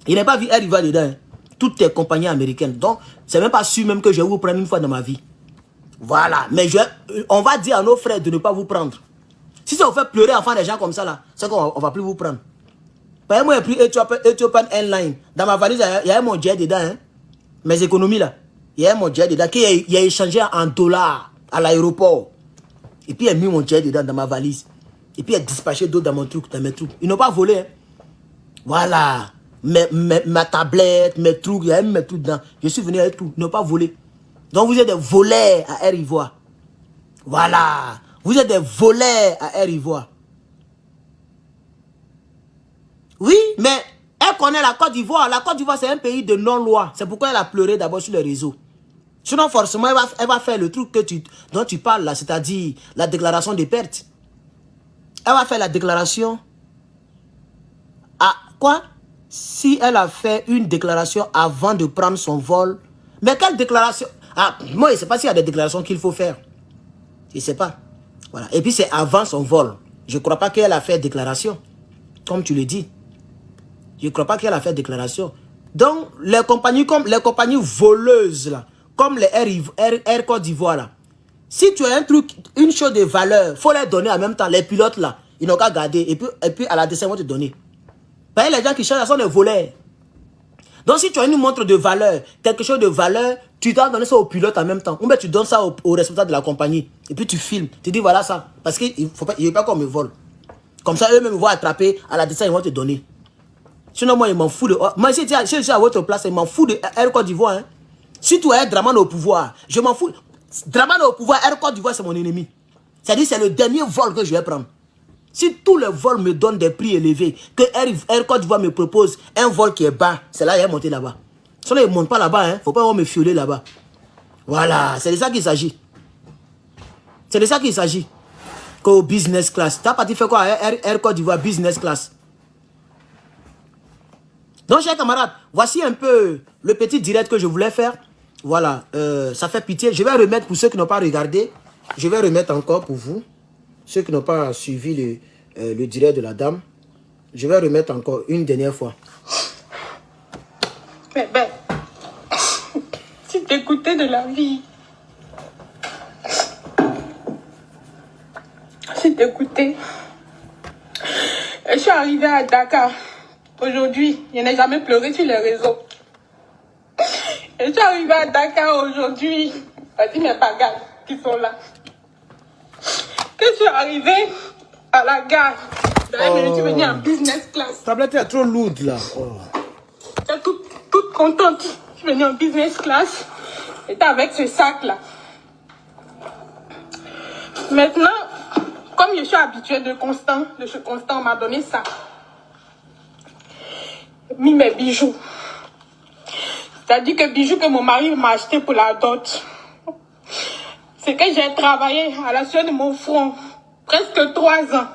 Il n'a pas vu arriver dedans. Hein. Toutes les compagnies américaines. Donc, c'est même pas sûr même que je vais vous prendre une fois dans ma vie. Voilà. Mais on va dire à nos frères de ne pas vous prendre. Si ça vous fait pleurer enfin des gens comme ça là, c'est qu'on ne va plus vous prendre. Par exemple, moi, j'ai pris Ethiopian Airlines. Dans ma valise, il y a mon jet dedans. Hein. Mes économies là. Il y a mon jet dedans. Il a échangé en dollars à l'aéroport. Et puis, il a mis mon jet dedans dans ma valise. Et puis, il a dispatché d'autres dans mes trucs. Ils n'ont pas volé. Hein. Voilà. Ma tablette, mes trucs, il y a même mes trucs dedans. Je suis venu avec tout. Ils n'ont pas volé. Donc, vous êtes des voleurs à Air Ivoire. Voilà. Vous êtes des voleurs à Air Ivoire. Oui, mais elle connaît la Côte d'Ivoire. La Côte d'Ivoire, c'est un pays de non-loi. C'est pourquoi elle a pleuré d'abord sur les réseaux. Sinon, forcément, elle va faire le truc dont tu parles là, c'est-à-dire la déclaration des pertes. Elle va faire la déclaration. Ah, quoi? Si elle a fait une déclaration avant de prendre son vol. Mais quelle déclaration? Ah, moi, je ne sais pas s'il y a des déclarations qu'il faut faire. Je ne sais pas. Voilà. Et puis, c'est avant son vol. Je ne crois pas qu'elle a fait déclaration. Comme tu le dis. Je ne crois pas qu'elle a fait déclaration. Donc, les compagnies voleuses, là, comme les Air Côte d'Ivoire, là, si tu as un truc, une chose de valeur, il faut les donner en même temps. Les pilotes, là, ils n'ont qu'à garder. Et puis, à la descente, ils vont te donner. Parce que les gens qui cherchent, sont des voleurs. Donc, si tu as une montre de valeur, quelque chose de valeur, tu dois donner ça au pilote en même temps. Ou bien tu donnes ça au responsable de la compagnie. Et puis, tu filmes. Tu dis, voilà ça. Parce qu'il ne veut pas qu'on me vole. Comme ça, eux-mêmes vont attraper. À la descente, ils vont te donner. Sinon, moi, ils m'en foutent de... Moi, si je suis à votre place, ils m'en foutent de Air Côte d'Ivoire. Hein. Si tu as Dramane au pouvoir, je m'en fous. Dramane au pouvoir, Air Côte d'Ivoire, c'est mon ennemi. C'est-à-dire, c'est le dernier vol que je vais prendre. Si tous les vols me donnent des prix élevés, que Air Côte d'Ivoire me propose un vol qui est bas, c'est là qu'il est monté là-bas. Sinon, il ne monte pas là-bas. Il ne faut pas me fioler là-bas. Voilà, c'est de ça qu'il s'agit. C'est de ça qu'il s'agit. Qu'au business class. Tu as parti faire quoi Air Côte d'Ivoire business class. Donc, chers camarades, voici un peu le petit direct que je voulais faire. Voilà, ça fait pitié. Je vais remettre pour ceux qui n'ont pas regardé. Je vais remettre encore pour vous. Ceux qui n'ont pas suivi le direct de la dame. Je vais remettre encore une dernière fois. Mais ben, si t'écoutais de la vie, si t'écoutais, je suis arrivée à Dakar. Aujourd'hui, je n'ai jamais pleuré sur les réseaux. Je suis arrivée à Dakar aujourd'hui. Vas-y, mes bagages qui sont là. Que je suis arrivée à la gare. D'ailleurs, je suis venue en business class. Ta tablette est trop lourde là. J'étais toute contente. Je suis venue en business class. J'étais avec ce sac-là. Maintenant, comme je suis habituée de chez Constant, on m'a donné ça. Mis mes bijoux. C'est-à-dire que bijoux que mon mari m'a acheté pour la dot. C'est que j'ai travaillé à la sueur de mon front presque 3 ans.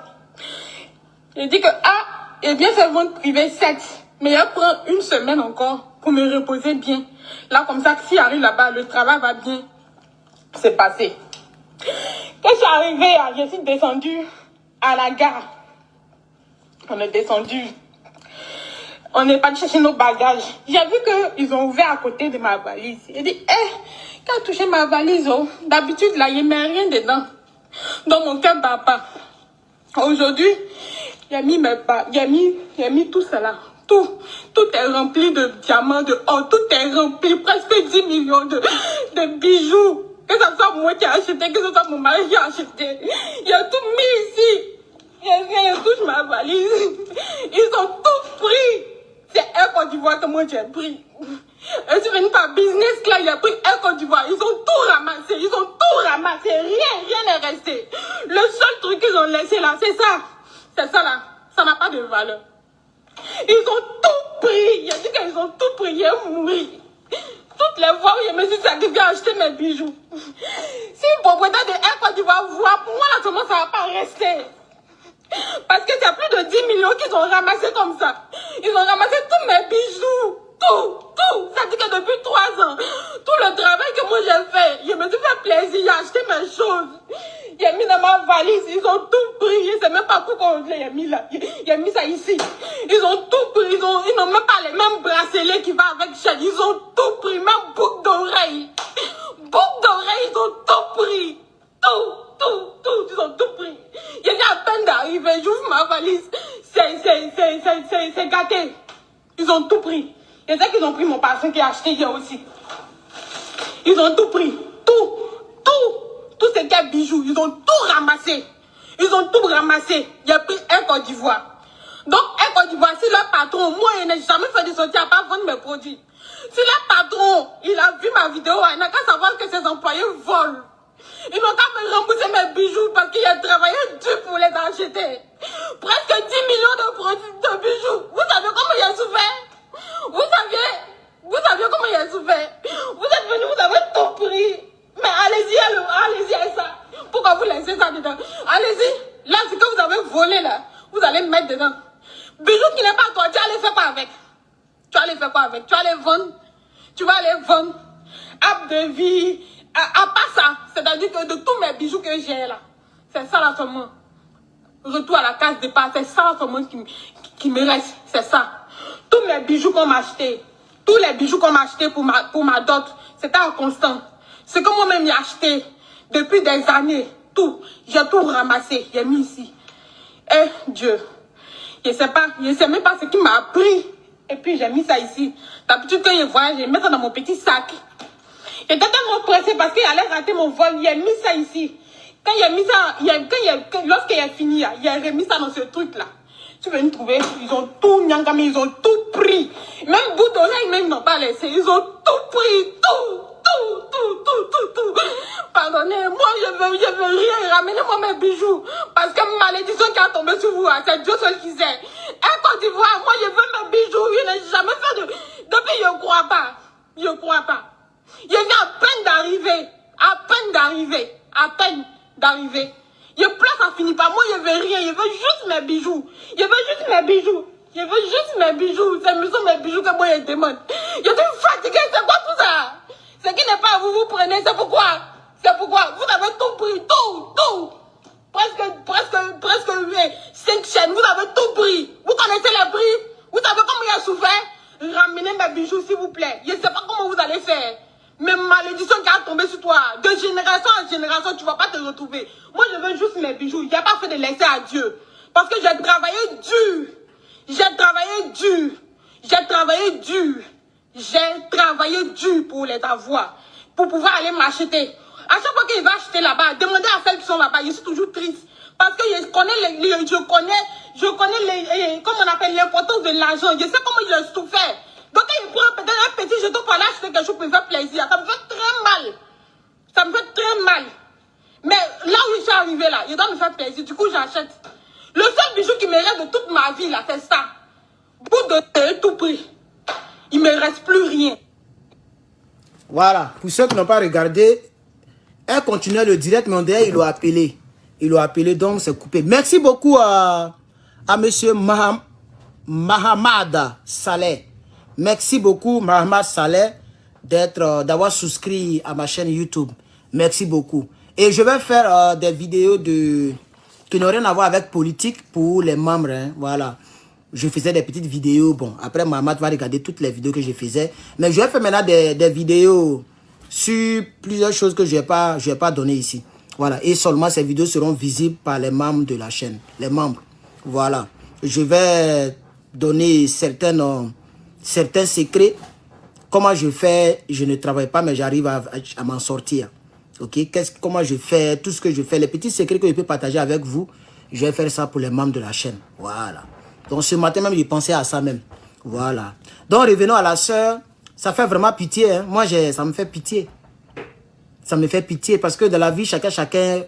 J'ai dit que, et bien fait vente privée 7. Mais il prend 1 semaine encore pour me reposer bien. Là, comme ça, si j'arrive là-bas, le travail va bien se passer. Quand je suis arrivée, je suis descendue à la gare. On est descendu. On est parti chercher nos bagages. J'ai vu qu'ils ont ouvert à côté de ma valise. J'ai dit, quand j'ai touché ma valise, d'habitude, là, il n'y met rien dedans. Donc, mon cœur bat pas. Aujourd'hui, il a mis tout cela. Tout est rempli de diamants, de or. Tout est rempli. Presque 10 millions de bijoux. Que ce soit moi qui ai acheté, que ce soit mon mari qui a acheté. Il a tout mis ici. Il touche ma valise. Ils ont tout pris. C'est Air Côte d'Ivoire que moi j'ai pris. Je suis venue par business class, il a pris Air Côte d'Ivoire. Ils ont tout ramassé. Rien n'est resté. Le seul truc qu'ils ont laissé là, c'est ça. C'est ça là. Ça n'a pas de valeur. Ils ont tout pris. Il a dit qu'ils ont tout pris. Il est mort. Toutes les fois où je me suis sacrifiée à acheter mes bijoux. Si le propriétaire de Air Côte d'Ivoire voit, pour moi là seulement ça ne va pas rester. Parce que c'est plus de 10 millions qu'ils ont ramassé comme ça. Ils ont ramassé tous mes bijoux. Tout. Ça dit que depuis 3 ans, tout le travail que moi j'ai fait, je me suis fait plaisir, j'ai acheté mes choses. J'ai mis dans ma valise, ils ont tout pris. Je ne sais même pas pourquoi j'ai mis là. J'ai mis ça ici. Ils ont tout pris. Ils n'ont même pas les mêmes bracelets qui vont avec chaîne. Ils ont tout pris. Même boucle d'oreille. Boucle d'oreille, ils ont tout pris. Tout. Ils ont tout pris. Il y a à peine d'arriver. J'ouvre ma valise. C'est gâté. Ils ont tout pris. Et c'est qu'ils ont pris mon parfum qui a acheté hier aussi. Ils ont tout pris. Tout ce qui est bijoux. Ils ont tout ramassé. J'ai pris Air Côte d'Ivoire. Donc, Air Côte d'Ivoire, si leur patron, moi, il n'a jamais fait de sortie à pas vendre mes produits. Si leur patron, il a vu ma vidéo, il n'a qu'à savoir que ses employés volent. Ils n'ont qu'à me rembourser mes bijoux parce qu'il a travaillé dur pour les acheter. Presque 10 millions de produits de bijoux. Vous savez comment il a souffert? Vous saviez comment il a souffert? Vous êtes venus, vous avez tout pris. Mais allez-y à ça. Pourquoi vous laissez ça dedans? Allez-y. Là, ce que vous avez volé là, vous allez mettre dedans. Bijoux qui n'est pas toi, tu vas aller faire quoi avec? Tu vas aller vendre. Tu vas aller vendre. App de vie. À part ça, c'est-à-dire que de tous mes bijoux que j'ai là, c'est ça là seulement. Retour à la case départ, c'est ça là seulement qui me reste. C'est ça. Tous mes bijoux qu'on m'a acheté, tous les bijoux qu'on m'a acheté pour ma dot, c'était en constant. Ce que moi-même j'ai acheté depuis des années, tout, j'ai tout ramassé, j'ai mis ici. Eh Dieu, je sais même pas ce qui m'a pris. Et puis j'ai mis ça ici. D'habitude quand je voyage, je mets ça dans mon petit sac. J'étais tellement pressée parce qu'il allait rater mon vol, j'ai mis ça ici. Quand j'ai mis ça, lorsqu'il a fini, il a remis ça dans ce truc là. Tu veux nous trouver, ils ont tout nyangami, ils ont tout pris. Même bout d'oreille, même n'ont pas laissé. Ils ont tout pris, tout. Pardonnez, moi je veux rien, ramenez-moi mes bijoux. Parce que malédiction qui a tombé sur vous, c'est Dieu seul qui sait. Et Côte d'Ivoire, moi je veux mes bijoux, je n'ai jamais fait de... Depuis, je ne crois pas. Je viens à peine d'arriver. Je pleure, ça finit pas. Moi, je veux rien. Je veux juste mes bijoux. C'est mes bijoux que moi, je demande. Je suis fatiguée. C'est quoi tout ça? Ce qui n'est pas à vous, vous prenez. C'est pourquoi. Vous avez tout pris. Tout. Presque 5 chaînes. Vous avez tout pris. Vous connaissez les prix? Vous savez comment il a souffert? Ramenez mes bijoux, s'il vous plaît. Je ne sais pas comment vous allez faire. Mais malédiction qui a tombé sur toi, de génération en génération, tu ne vas pas te retrouver. Moi, je veux juste mes bijoux. Je n'ai pas fait de laisser à Dieu. Parce que j'ai travaillé dur pour les avoir. Pour pouvoir aller m'acheter. À chaque fois qu'il va acheter là-bas, demandez à celles qui sont là-bas, je suis toujours triste. Parce que je connais comment on appelle l'importance de l'argent. Je sais comment il a souffert. Donc quand il prend peut-être un petit jeton pour aller acheter quelque chose pour lui faire plaisir, ça me fait très mal. Ça me fait très mal. Mais là où je suis arrivé là, il doit me faire plaisir. Du coup, j'achète. Le seul bijou qui me reste de toute ma vie là, c'est ça. Pour de tout prix. Il me reste plus rien. Voilà. Pour ceux qui n'ont pas regardé, elle continuait le direct, mais on dirait qu'il l'a appelé. Il l'a appelé, donc c'est coupé. Merci beaucoup à monsieur Mahamad Saleh. Merci beaucoup, Mahamad Saleh, d'avoir souscrit à ma chaîne YouTube. Merci beaucoup. Et je vais faire des vidéos qui n'ont rien à voir avec politique pour les membres. Hein, voilà. Je faisais des petites vidéos. Bon, après, Mahamad va regarder toutes les vidéos que je faisais. Mais je vais faire maintenant des vidéos sur plusieurs choses que je vais pas donner ici. Voilà. Et seulement ces vidéos seront visibles par les membres de la chaîne. Les membres. Voilà. Je vais donner certains secrets. Comment je fais, je ne travaille pas, mais j'arrive à m'en sortir. Ok? Comment je fais, tout ce que je fais, les petits secrets que je peux partager avec vous, je vais faire ça pour les membres de la chaîne. Voilà. Donc ce matin même, j'ai pensé à ça même. Voilà. Donc revenons à la sœur. Ça fait vraiment pitié. Hein? Moi, ça me fait pitié. Ça me fait pitié parce que dans la vie, chacun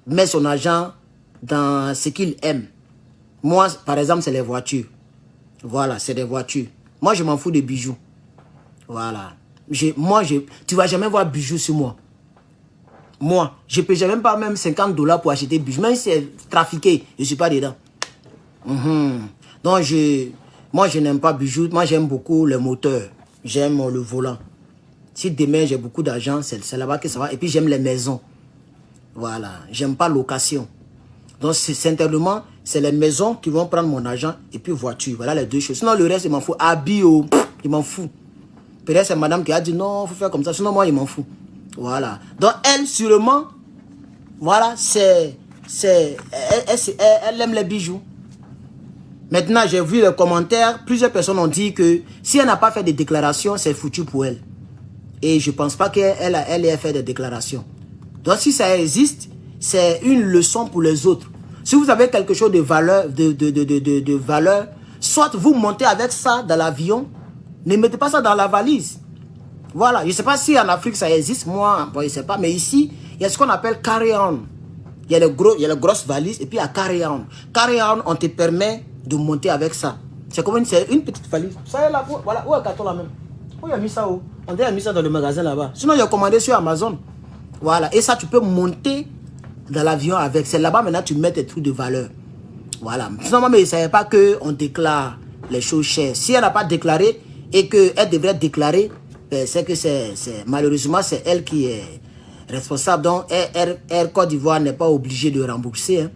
met son argent dans ce qu'il aime. Moi, par exemple, c'est les voitures. Voilà, c'est des voitures. Moi, je m'en fous des bijoux. Voilà. Tu ne vas jamais voir bijoux sur moi. Moi, je ne peux jamais pas même $50 pour acheter des bijoux. Même si c'est trafiqué, je ne suis pas dedans. Donc, moi, je n'aime pas bijoux. Moi, j'aime beaucoup le moteur. J'aime le volant. Si demain, j'ai beaucoup d'argent, c'est là-bas que ça va. Et puis, j'aime les maisons. Voilà. J'aime pas location. Donc, sincèrement, c'est les maisons qui vont prendre mon argent et puis voiture. Voilà les deux choses. Sinon, le reste, il m'en fout. Habits, il m'en fout. Peut-être c'est madame qui a dit non, il faut faire comme ça. Sinon, moi, il m'en fout. Voilà. Donc, elle, sûrement, voilà, elle aime les bijoux. Maintenant, j'ai vu les commentaires. Plusieurs personnes ont dit que si elle n'a pas fait de déclaration, c'est foutu pour elle. Et je ne pense pas qu'elle ait fait des déclarations. Donc, si ça existe, c'est une leçon pour les autres. Si vous avez quelque chose de valeur, valeur, soit vous montez avec ça dans l'avion, ne mettez pas ça dans la valise. Voilà. Je ne sais pas si en Afrique ça existe. Moi, bon, je ne sais pas. Mais ici, il y a ce qu'on appelle carry-on. Il y a les grosses valises et puis il y a carry-on. Carry-on, on te permet de monter avec ça. C'est comme une petite valise. Ça est là, voilà. Où est le carton là même? Où il a mis ça où? On a mis ça dans le magasin là-bas. Sinon, il a commandé sur Amazon. Voilà. Et ça, tu peux monter dans l'avion avec. C'est là-bas maintenant, tu mets tes trucs de valeur. Voilà. Sinon, moi, mais je ne savais pas qu'on déclare les choses chères. Si elle n'a pas déclaré et qu'elle devrait déclarer, c'est que malheureusement, c'est elle qui est responsable. Donc, Air Côte d'Ivoire n'est pas obligé de rembourser. Hein.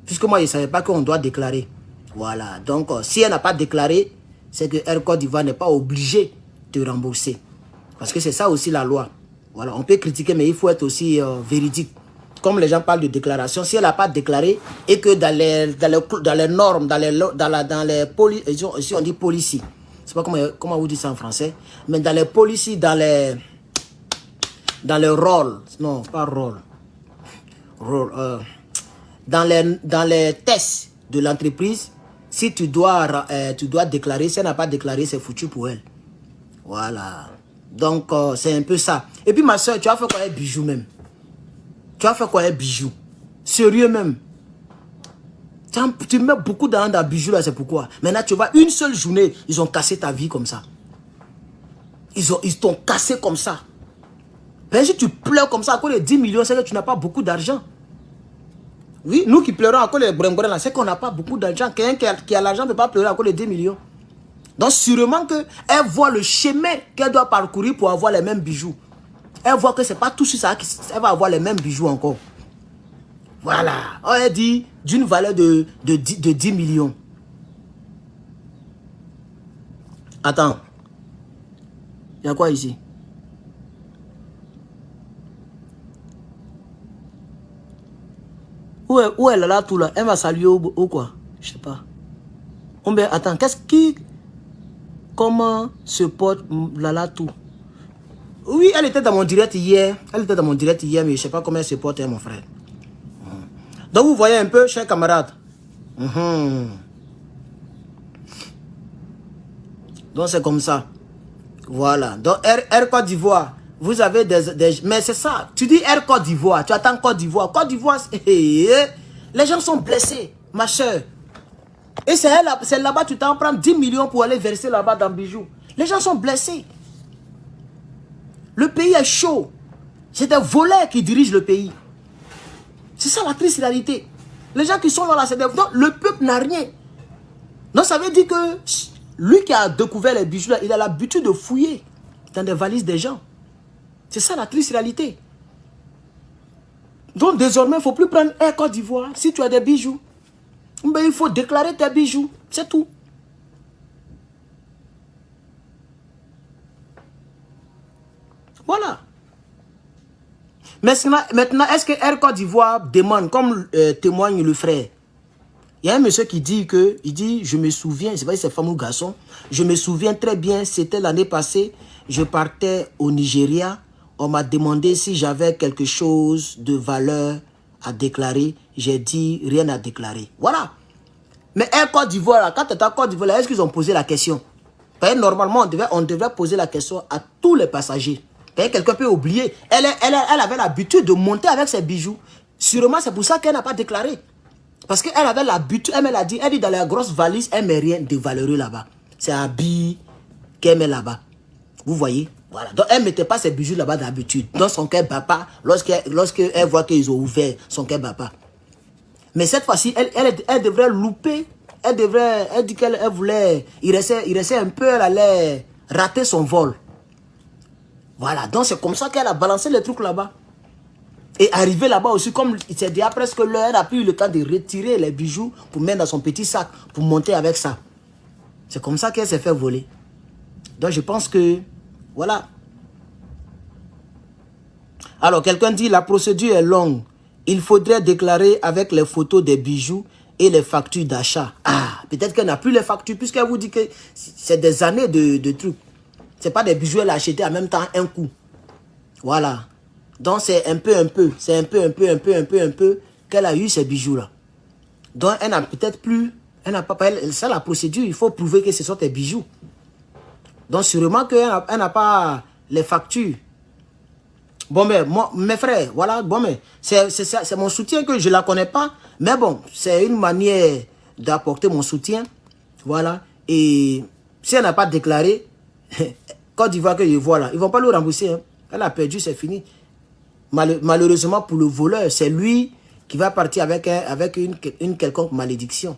Puisque moi, je ne savais pas qu'on doit déclarer. Voilà. Donc, si elle n'a pas déclaré, c'est que Air Côte d'Ivoire n'est pas obligé de rembourser. Parce que c'est ça aussi la loi. Voilà. On peut critiquer, mais il faut être aussi véridique. Comme les gens parlent de déclaration, si elle n'a pas déclaré et que dans les normes, dans les polices, ici on dit policy. Je ne sais pas comment vous dites ça en français, mais dans les policies, dans les rôles, non, pas rôle, dans les tests de l'entreprise, si tu dois déclarer, si elle n'a pas déclaré, c'est foutu pour elle. Voilà. Donc, c'est un peu ça. Et puis, ma soeur, tu as fait quoi avec bijoux même? Tu as fait quoi avec bijoux? Sérieux même? Tu mets beaucoup d'argent dans bijoux là, c'est pourquoi. Maintenant, tu vois, une seule journée, ils ont cassé ta vie comme ça. Ils t'ont cassé comme ça. Mais si tu pleures comme ça à cause de 10 millions, c'est que tu n'as pas beaucoup d'argent. Oui, nous qui pleurons à cause de bringorin là, c'est qu'on n'a pas beaucoup d'argent. Quelqu'un qui a l'argent ne peut pas pleurer à cause de 10 millions. Donc sûrement qu'elle voit le chemin qu'elle doit parcourir pour avoir les mêmes bijoux. Elle voit que ce n'est pas tout sur ça qu'elle va avoir les mêmes bijoux encore. Voilà. On a dit d'une valeur de 10 millions. Attends. Il y a quoi ici? Où est là tout là? Elle va saluer ou quoi? Je sais pas. Attends, comment se porte Lala tout? Oui, elle était dans mon direct hier. Mais je ne sais pas comment elle se porte, mon frère. Donc vous voyez un peu, chers camarades. Donc c'est comme ça. Voilà. Donc Air Côte d'Ivoire, vous avez des... Mais c'est ça. Tu dis Air Côte d'Ivoire, tu attends Côte d'Ivoire. Côte d'Ivoire, les gens sont blessés, ma soeur. Et c'est là-bas, tu t'en prends 10 millions pour aller verser là-bas dans bijoux. Les gens sont blessés. Le pays est chaud. C'est des voleurs qui dirigent le pays. C'est ça la triste réalité. Les gens qui sont là, c'est des... Donc, le peuple n'a rien. Donc ça veut dire que lui qui a découvert les bijoux, là, il a l'habitude de fouiller dans des valises des gens. C'est ça la triste réalité. Donc désormais, il ne faut plus prendre Air Côte d'Ivoire si tu as des bijoux. Ben, il faut déclarer tes bijoux. C'est tout. Voilà. Maintenant, est-ce que Air Côte d'Ivoire demande, comme témoigne le frère, il y a un monsieur qui dit que, je me souviens, c'est pas si c'est femme ou garçon, je me souviens très bien, c'était l'année passée, je partais au Nigeria, on m'a demandé si j'avais quelque chose de valeur à déclarer, j'ai dit rien à déclarer. Voilà. Mais Air Côte d'Ivoire, quand tu es en Côte d'Ivoire, est-ce qu'ils ont posé la question? Parce que normalement, on devrait poser la question à tous les passagers. Quelqu'un peut oublier. Elle avait l'habitude de monter avec ses bijoux. Sûrement, c'est pour ça qu'elle n'a pas déclaré. Parce qu'elle avait l'habitude, elle me dit dans la grosse valise, elle ne met rien de valeureux là-bas. C'est un habit qu'elle met là-bas. Vous voyez? Voilà. Donc, elle ne mettait pas ses bijoux là-bas d'habitude. Donc, son cœur ne bat pas. Lorsqu'elle voit qu'ils ont ouvert, son cœur ne bat pas. Mais cette fois-ci, elle devrait louper. Elle dit qu'elle voulait... Il restait un peu, elle allait rater son vol. Voilà, donc c'est comme ça qu'elle a balancé les trucs là-bas. Et arrivé là-bas aussi, comme c'est déjà presque l'heure, elle n'a plus eu le temps de retirer les bijoux pour mettre dans son petit sac, pour monter avec ça. C'est comme ça qu'elle s'est fait voler. Donc je pense que, voilà. Alors quelqu'un dit, la procédure est longue. Il faudrait déclarer avec les photos des bijoux et les factures d'achat. Ah, peut-être qu'elle n'a plus les factures, puisqu'elle vous dit que c'est des années de trucs. Ce n'est pas des bijoux, elle a acheté en même temps un coup. Voilà. Donc c'est un peu. C'est un peu qu'elle a eu ces bijoux-là. Donc elle n'a peut-être plus. Elle n'a pas. Ça, la procédure, il faut prouver que ce sont des bijoux. Donc sûrement qu'elle n'a pas les factures. Bon, mais mes frères, voilà. Bon, mais c'est mon soutien que je ne la connais pas. Mais bon, c'est une manière d'apporter mon soutien. Voilà. Et si elle n'a pas déclaré. Côte d'Ivoire que je vois là, ils ne vont pas le rembourser. Hein. Elle a perdu, c'est fini. Malheureusement pour le voleur, c'est lui qui va partir avec une quelconque malédiction.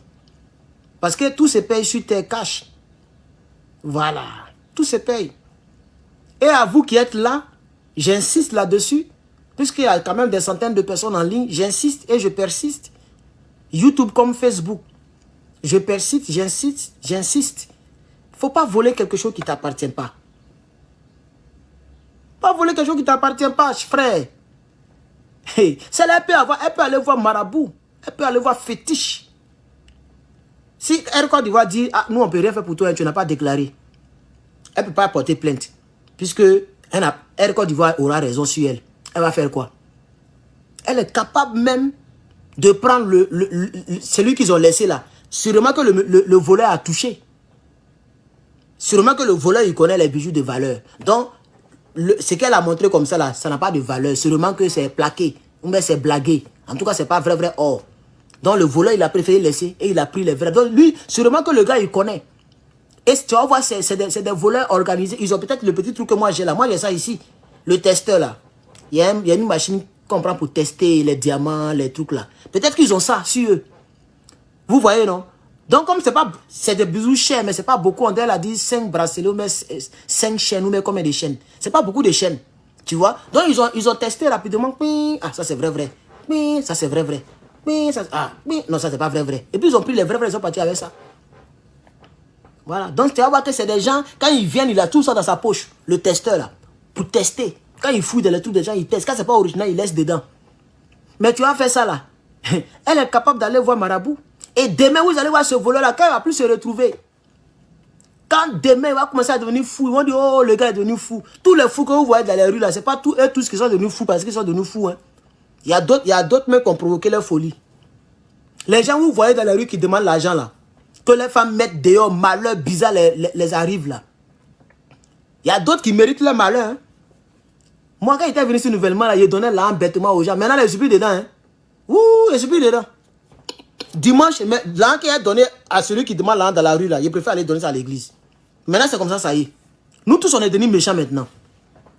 Parce que tout se paye sur tes cash. Voilà. Tout se paye. Et à vous qui êtes là, j'insiste là-dessus. Puisqu'il y a quand même des centaines de personnes en ligne, j'insiste et je persiste. YouTube comme Facebook. Je persiste, j'insiste. Il ne faut pas voler quelque chose qui ne t'appartient pas. Pas voler quelque chose qui ne t'appartient pas, frère. Hey, celle-là, elle peut aller voir marabout. Elle peut aller voir fétiche. Si Air Côte d'Ivoire dit, ah, nous on ne peut rien faire pour toi et tu n'as pas déclaré, elle ne peut pas porter plainte. Puisque Air Côte d'Ivoire aura raison sur elle. Elle va faire quoi? Elle est capable même de prendre celui qu'ils ont laissé là. Sûrement que le voleur a touché. Sûrement que le voleur, il connaît les bijoux de valeur. Donc, ce qu'elle a montré comme ça, là, ça n'a pas de valeur. Sûrement que c'est plaqué. Ou bien c'est blagué. En tout cas, ce n'est pas vrai or. Donc, le voleur, il a préféré laisser et il a pris les vrais. Donc, lui, sûrement que le gars, il connaît. Et tu vas voir, c'est des voleurs organisés. Ils ont peut-être le petit truc que moi, j'ai là. Moi, j'ai ça ici. Le testeur, là. Il y a une machine qu'on prend pour tester les diamants, les trucs, là. Peut-être qu'ils ont ça sur eux. Vous voyez, non? Donc, comme c'est des bijoux chers, mais c'est pas beaucoup. On a dit 5 bracelets, ou 5 chaînes, ou combien de chaînes. C'est pas beaucoup de chaînes. Tu vois? Donc, ils ont testé rapidement. Ah, ça c'est vrai. Ça c'est vrai. Non, ça c'est pas vrai. Et puis, ils ont pris les vrais, ils sont partis avec ça. Voilà. Donc, tu vas voir que c'est des gens, quand ils viennent, il a tout ça dans sa poche. Le testeur, là. Pour tester. Quand il fouille dans les trucs des gens, il teste. Quand c'est pas original, il laisse dedans. Mais tu vas faire ça, là. Elle est capable d'aller voir marabout. Et demain, vous allez voir ce voleur-là, quand il ne va plus se retrouver. Quand demain, il va commencer à devenir fou, ils vont dire, oh, le gars est devenu fou. Tous les fous que vous voyez dans les rues, là, ce n'est pas tous qui sont devenus fous parce qu'ils sont devenus fous. Hein. Il y a d'autres mecs qui ont provoqué leur folie. Les gens, vous voyez dans les rues qui demandent l'argent, là. que les femmes mettent dehors, malheur bizarre les arrive là. Il y a d'autres qui méritent le malheur. Hein. Moi, quand il était venu ici nouvellement, là, il donnait l'argent bêtement aux gens. Maintenant, je ne suis plus dedans. Hein. Ouh, je ne suis plus dedans. Dimanche, l'argent qui est donné à celui qui demande l'argent dans la rue, là, il préfère aller donner ça à l'église. Maintenant, c'est comme ça y est. Nous tous, on est devenus méchants maintenant.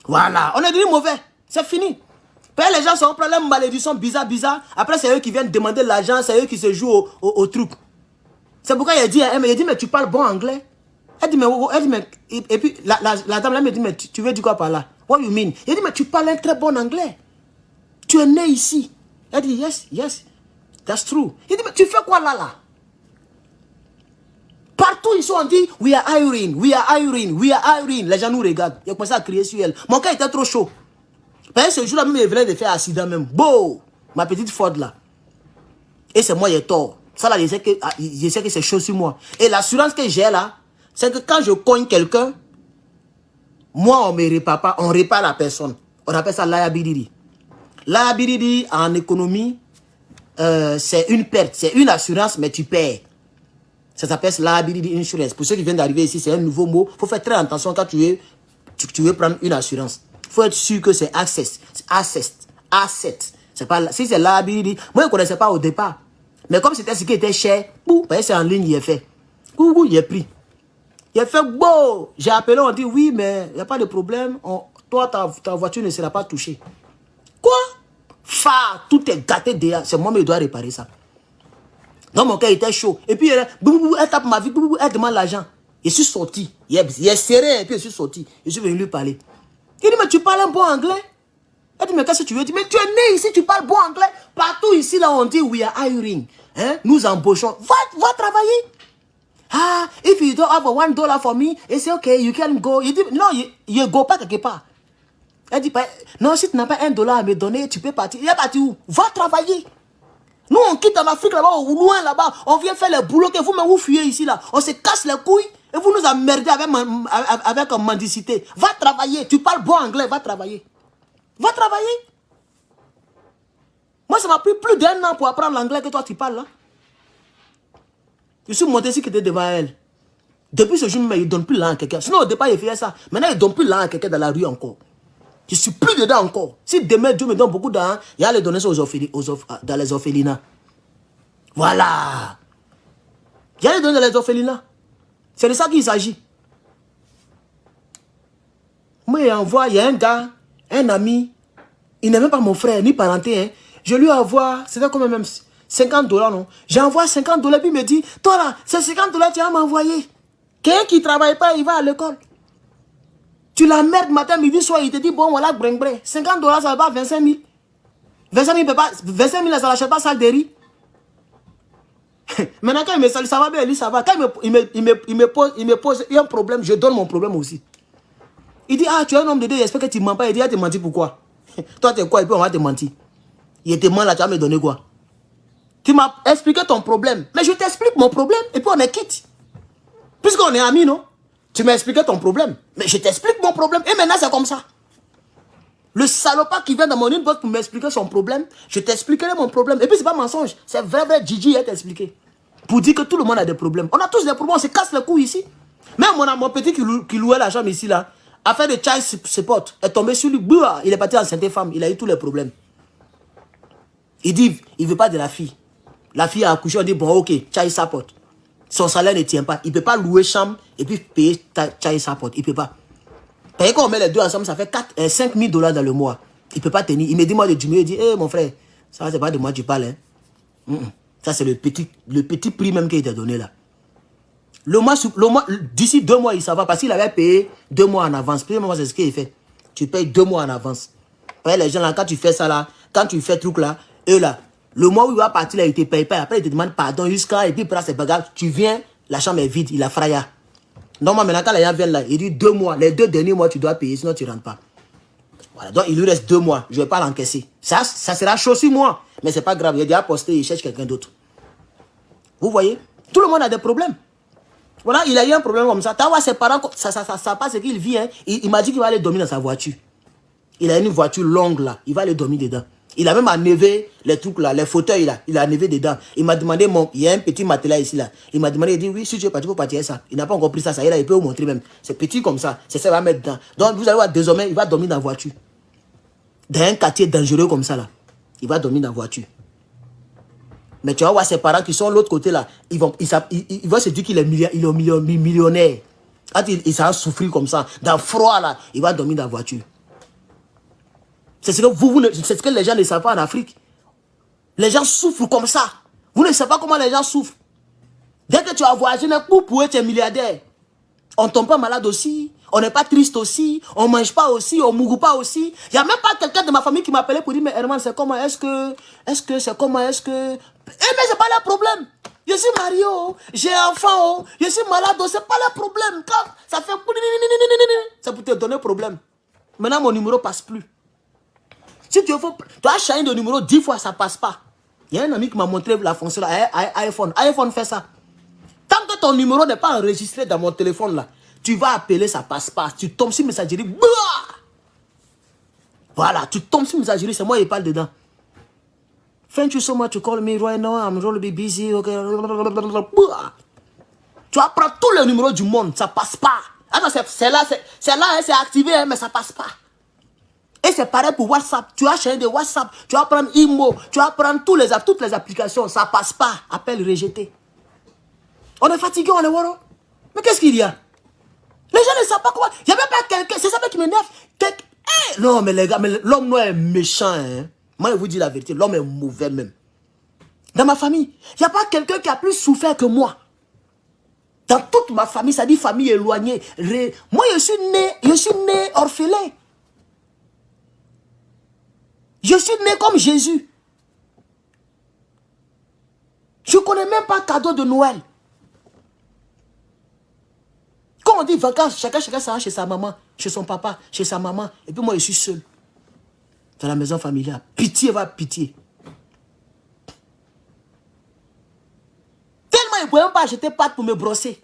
Voilà, on est devenus mauvais. C'est fini. Les gens sont en plein de malédictions bizarres. Après, c'est eux qui viennent demander l'argent, c'est eux qui se jouent au truc. C'est pourquoi il dit, mais tu parles bon anglais. Elle dit, mais et puis la dame là me dit, mais tu veux dire quoi par là? What you mean? Il dit, mais tu parles un très bon anglais. Tu es né ici. Elle dit, yes, that's true. Il dit, mais tu fais quoi là? Partout ici on dit, we are hiring. Les gens nous regardent. Il a commencé à crier sur elle. Mon cœur était trop chaud. Parce que ce jour-là, même, il venait de faire accident même. Beau, ma petite Ford là. Et c'est moi, j'ai tort. Ça là, je sais que c'est chaud sur moi. Et l'assurance que j'ai là, c'est que quand je cogne quelqu'un, moi, on ne me répare pas, on répare la personne. On appelle ça liability. Liability en économie, c'est une perte. C'est une assurance, mais tu perds. Ça s'appelle liability insurance. Pour ceux qui viennent d'arriver ici, c'est un nouveau mot. Il faut faire très attention quand tu veux prendre une assurance. Il faut être sûr que c'est asset. Pas, si c'est liability, moi je ne connaissais pas au départ. Mais comme c'était ce qui était cher, c'est en ligne, il est fait. Il est pris. Il a fait beau. J'ai appelé, on dit oui, mais il n'y a pas de problème. Toi, ta voiture ne sera pas touchée. Quoi? Tout est gâté déjà. C'est moi qui dois réparer ça. Donc mon cœur était chaud. Et puis elle tape ma vie, elle demande l'argent. Je suis sorti. Il est serré et puis je suis sorti. Je suis venu lui parler. Il dit, mais tu parles un bon anglais? Elle dit, mais qu'est-ce que tu veux dire? Mais tu es né ici, tu parles bon anglais. Partout ici, là, on dit, we are hiring. Hein? Nous embauchons. Va travailler. If you don't have $1 for me, it's okay, you can go. Il dit, non, il ne go pas quelque part. Elle dit, non, si tu n'as pas $1 à me donner, tu peux partir. Il est parti où? Va travailler. Nous, on quitte en Afrique là-bas, au loin là-bas. On vient faire le boulot que vous-même vous fuyez ici là. On se casse les couilles et vous nous emmerdez avec mendicité. Va travailler. Tu parles bon anglais, va travailler. Va travailler. Moi, ça m'a pris plus d'1 an pour apprendre l'anglais que toi tu parles là. Je suis monté ici qui était devant elle. Depuis ce jour, il ne donne plus l'argent à quelqu'un. Sinon, au départ, il faisait ça. Maintenant, il ne donne plus l'argent à quelqu'un dans la rue encore. Je suis plus dedans encore. Si demain, Dieu me donne beaucoup d'argent, il y a les donner ça dans les orphelinats. Voilà. Il y a les donner dans les orphelinats. C'est de ça qu'il s'agit. Moi, il y a un gars, un ami, il n'est même pas mon frère, ni parenté. Hein. Je lui envoie, c'était quand même $50, non? J'envoie $50, puis il me dit, toi là, c'est $50, tu vas m'envoyer. Quelqu'un qui ne travaille pas, il va à l'école. Tu l'emmerdes matin, midi, soir, il te dit, bon, voilà, $50, ça va pas 25 000. 25 000, ça n'achète pas sac de riz. Maintenant, quand il me salue, ça va bien, lui, ça va. Quand il me pose un problème, je donne mon problème aussi. Il dit, tu es un homme de Dieu, j'espère que tu ne mens pas. Il dit, tu te menti pourquoi? Toi, tu es quoi? Et puis on va te mentir. Il te ment là, tu vas me donner quoi? Tu m'as expliqué ton problème. Mais je t'explique mon problème et puis on est quitte. Puisqu'on est amis, non? Tu m'as expliqué ton problème. Mais je t'explique mon problème. Et maintenant, c'est comme ça. Le salopard qui vient dans mon inbox pour m'expliquer son problème, je t'expliquerai mon problème. Et puis, c'est pas mensonge. C'est vrai, Gigi, elle t'expliqué. Pour dire que tout le monde a des problèmes. On a tous des problèmes, on se casse les couilles ici. Même mon petit qui louait la chambre ici, là, a fait de child support, est tombé sur lui, il est parti enceinte femme, il a eu tous les problèmes. Il dit, il ne veut pas de la fille. La fille a accouché, on dit, bon, ok, child support. Son salaire ne tient pas. Il ne peut pas louer chambre et puis payer child support. Il ne peut pas. Parce que quand on met les deux ensemble, ça fait $5 000 dans le mois. Il ne peut pas tenir. Il me dit, moi, de diminuer, il dit, mon frère, ça, c'est pas de moi que tu parles. Hein. Ça, c'est le petit prix même qu'il t'a donné là. Le mois d'ici 2 mois, il s'en va parce qu'il avait payé 2 mois en avance. Premièrement, c'est ce qu'il fait. Tu payes 2 mois en avance. Ouais, les gens là, quand tu fais ça là, quand tu fais truc là, eux là, le mois où il va partir là, il ne te paye pas. Après, il te demande pardon jusqu'à, et puis il prend ses bagages. Tu viens, la chambre est vide, il a fraya. Donc maintenant, quand les gens viennent là, il dit 2 mois. Les 2 derniers mois, tu dois payer, sinon tu ne rentres pas. Voilà, donc il lui reste 2 mois. Je ne vais pas l'encaisser. Ça sera chaud sur moi. Mais ce n'est pas grave. Il a déjà posté, il cherche quelqu'un d'autre. Vous voyez? Tout le monde a des problèmes. Voilà, il a eu un problème comme ça. Tu vois, ses parents, ça passe qu'il vit. Hein. Il m'a dit qu'il va aller dormir dans sa voiture. Il a une voiture longue là. Il va aller dormir dedans. Il a même enlevé les trucs là, les fauteuils là. Il a enlevé dedans. Il m'a demandé, il y a un petit matelas ici là. Il m'a demandé, il dit oui, si tu veux partir, il faut partir ça. Il n'a pas encore pris ça, ça y est là, il peut vous montrer même. C'est petit comme ça. C'est ça, il va mettre dedans. Donc vous allez voir, désormais, il va dormir dans la voiture. Dans un quartier dangereux comme ça là. Il va dormir dans la voiture. Mais tu vas voir ses parents qui sont de l'autre côté là. Ils vont se dire qu'il est millionnaire. Quand il s'en souffrir comme ça, dans le froid là, il va dormir dans la voiture. C'est ce que les gens ne savent pas en Afrique. Les gens souffrent comme ça. Vous ne savez pas comment les gens souffrent. Dès que tu as voyagé, pour eux, tu es milliardaire. On ne tombe pas malade aussi. On n'est pas triste aussi. On ne mange pas aussi. On ne mourra pas aussi. Il n'y a même pas quelqu'un de ma famille qui m'appelait pour dire, mais Herman, c'est comment? Est-ce que c'est comment? Est-ce que... Eh mais c'est pas le problème. Je suis marié, oh. J'ai un enfant, oh. Je suis malade, oh. C'est pas le problème. Quand ça fait... C'est pour te donner problème. Maintenant, mon numéro ne passe plus. Si tu as changé de numéro 10 fois, ça ne passe pas. Il y a un ami qui m'a montré la fonction là, iPhone. iPhone fait ça. Tant que ton numéro n'est pas enregistré dans mon téléphone là, tu vas appeler, ça ne passe pas. Tu tombes sur messagerie. Voilà, tu tombes sur messagerie, c'est moi qui parle dedans. Thank you so much to call me right now. I'm going to be busy. Okay. Tu vas prendre tous les numéros du monde, ça ne passe pas. Attends, c'est là, c'est activé, hein, mais ça ne passe pas. Et c'est pareil pour WhatsApp. Tu vas changer de WhatsApp, tu vas prendre Imo, tu vas prendre toutes les applications. Ça ne passe pas. Appel rejeté. On est fatigué, on est waro. Mais qu'est-ce qu'il y a? Les gens ne savent pas quoi. Il n'y a même pas quelqu'un. C'est ça qui m'énerve. Non, mais les gars, l'homme noir est méchant. Hein. Moi, je vous dis la vérité. L'homme est mauvais même. Dans ma famille, il n'y a pas quelqu'un qui a plus souffert que moi. Dans toute ma famille, ça dit famille éloignée. Moi, je suis né orphelin. Je suis né comme Jésus. Je ne connais même pas cadeau de Noël. Quand on dit vacances, chacun s'en va chez sa maman, chez son papa, chez sa maman. Et puis moi, je suis seul. Dans la maison familiale. Pitié va pitié. Tellement il ne pouvait même pas acheter pâte pour me brosser.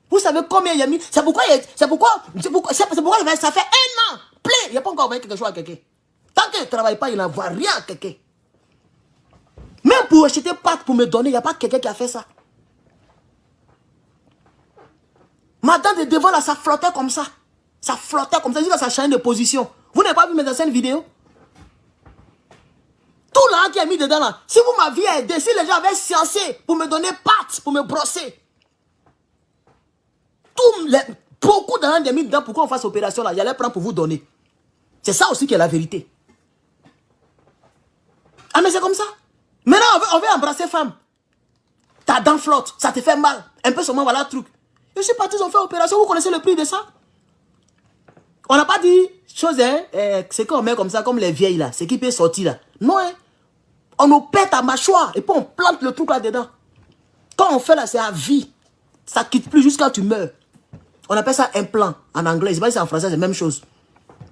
Vous savez combien il y a mis? C'est pourquoi ça fait 1 an. Plein. Il n'y a pas encore envoyé quelque chose à quelqu'un. Tant qu'il ne travaille pas, il n'envoie rien à quelqu'un. Même pour acheter pâte pour me donner, il n'y a pas quelqu'un qui a fait ça. Ma dent de devant là, ça flottait comme ça. Ça flottait comme ça. Ça change de position. Vous n'avez pas vu mes anciennes vidéos? Tout l'argent qui est mis dedans là. Si vous m'aviez aidé, si les gens avaient sciencé pour me donner pâte, pour me brosser. Beaucoup d'argent est mis dedans pour qu'on fasse opération là. J'allais prendre pour vous donner. C'est ça aussi qui est la vérité. Ah mais c'est comme ça. Maintenant on veut embrasser femme. Ta dent flotte, ça te fait mal. Un peu seulement voilà le truc. Je suis parti, ils ont fait opération, vous connaissez le prix de ça? On n'a pas dit chose, hein, c'est qu'on met comme ça, comme les vieilles là, c'est qui peut sortir là. Non, hein. On nous pète à mâchoire et puis on plante le truc là dedans. Quand on fait là, c'est à vie. Ça ne quitte plus jusqu'à tu meurs. On appelle ça implant en anglais. Je ne sais pas si c'est en français, c'est la même chose.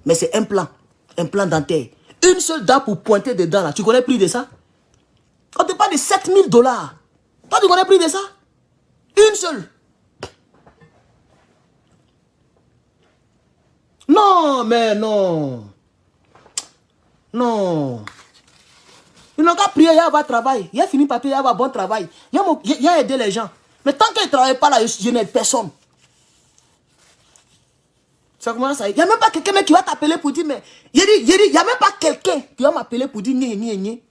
Mais c'est implant dentaire. Une seule dent pour pointer dedans là. Tu connais le prix de ça? On te parle de 7 000 $. Toi, tu connais le prix de ça? Une seule. Non, mais non. Non. Il n'a qu'à prier, il va travailler. Il a fini par prier, il va bon travail. Il a aidé les gens. Mais tant qu'il ne travaille pas là, je n'ai personne. Ça commence à... Il n'y a même pas quelqu'un qui va t'appeler pour dire, mais... Il n'y a même pas quelqu'un qui va m'appeler pour dire, ni.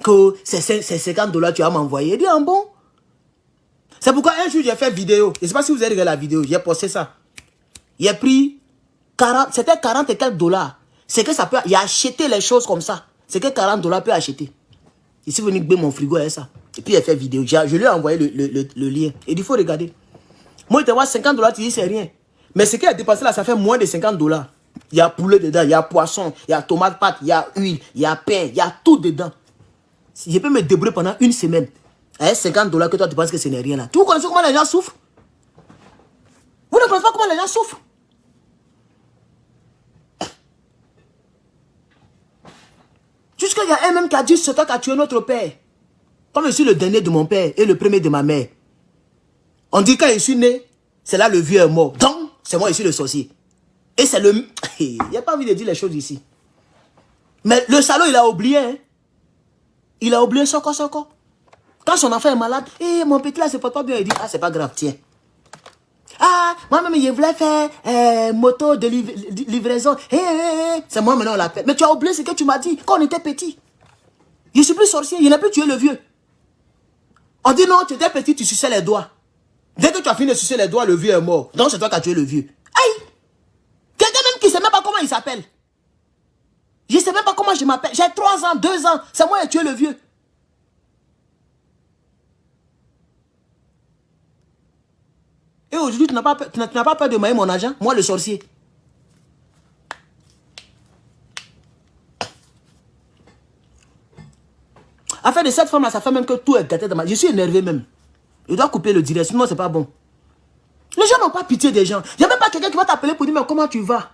Que c'est 50 $, tu vas m'envoyer. Il dit, ah bon? C'est pourquoi un jour j'ai fait vidéo. Je ne sais pas si vous avez regardé la vidéo. J'ai posté ça. Il a pris 40, c'était 40 et quelques $. C'est que ça peut, il a acheté les choses comme ça. C'est que 40 $ peut acheter. Ici, vous venez de mon frigo et ça. Et puis il a fait vidéo. Je lui ai envoyé le lien. Et il faut regarder. Moi, il te voit 50 $, tu dis c'est rien. Mais ce qu'il a dépensé là, ça fait moins de 50 $. Il y a poulet dedans, il y a poisson, il y a tomate pâte, il y a huile, il y a pain, il y a tout dedans. Je peux me débrouiller pendant une semaine. Avec 50 $ que toi tu penses que ce n'est rien là. Vous connaissez comment les gens souffrent? Vous ne connaissez pas comment les gens souffrent? Jusqu'à il y a un même qui a dit c'est toi qui as tué notre père. Comme je suis le dernier de mon père et le premier de ma mère. On dit quand je suis né, c'est là le vieux est mort. Donc, c'est moi ici le sorcier. Et c'est le... Il n'y a pas envie de dire les choses ici. Mais le salaud, il a oublié. Hein? Il a oublié Soko. Quand son enfant est malade, mon petit là, c'est pas bien. Il dit, ah, c'est pas grave, tiens. Ah, moi-même, je voulais faire moto de livraison. C'est moi maintenant, on l'appelle. Mais tu as oublié ce que tu m'as dit quand on était petit. Je suis plus sorcier, il n'a plus tué le vieux. On dit non, tu étais petit, tu suçais les doigts. Dès que tu as fini de sucer les doigts, le vieux est mort. Donc c'est toi qui as tué le vieux. Aïe! Quelqu'un même qui ne sait même pas comment il s'appelle. Je ne sais même pas comment je m'appelle. J'ai 3 ans, 2 ans. C'est moi qui ai tué le vieux. Et aujourd'hui, tu n'as pas peur de mailler mon argent? Moi, le sorcier. Afin de cette femme-là, ça fait même que tout est gâté dans ma... Je suis énervé même. Je dois couper le direct, sinon c'est pas bon. Les gens n'ont pas pitié des gens. Il n'y a même pas quelqu'un qui va t'appeler pour dire, mais comment tu vas?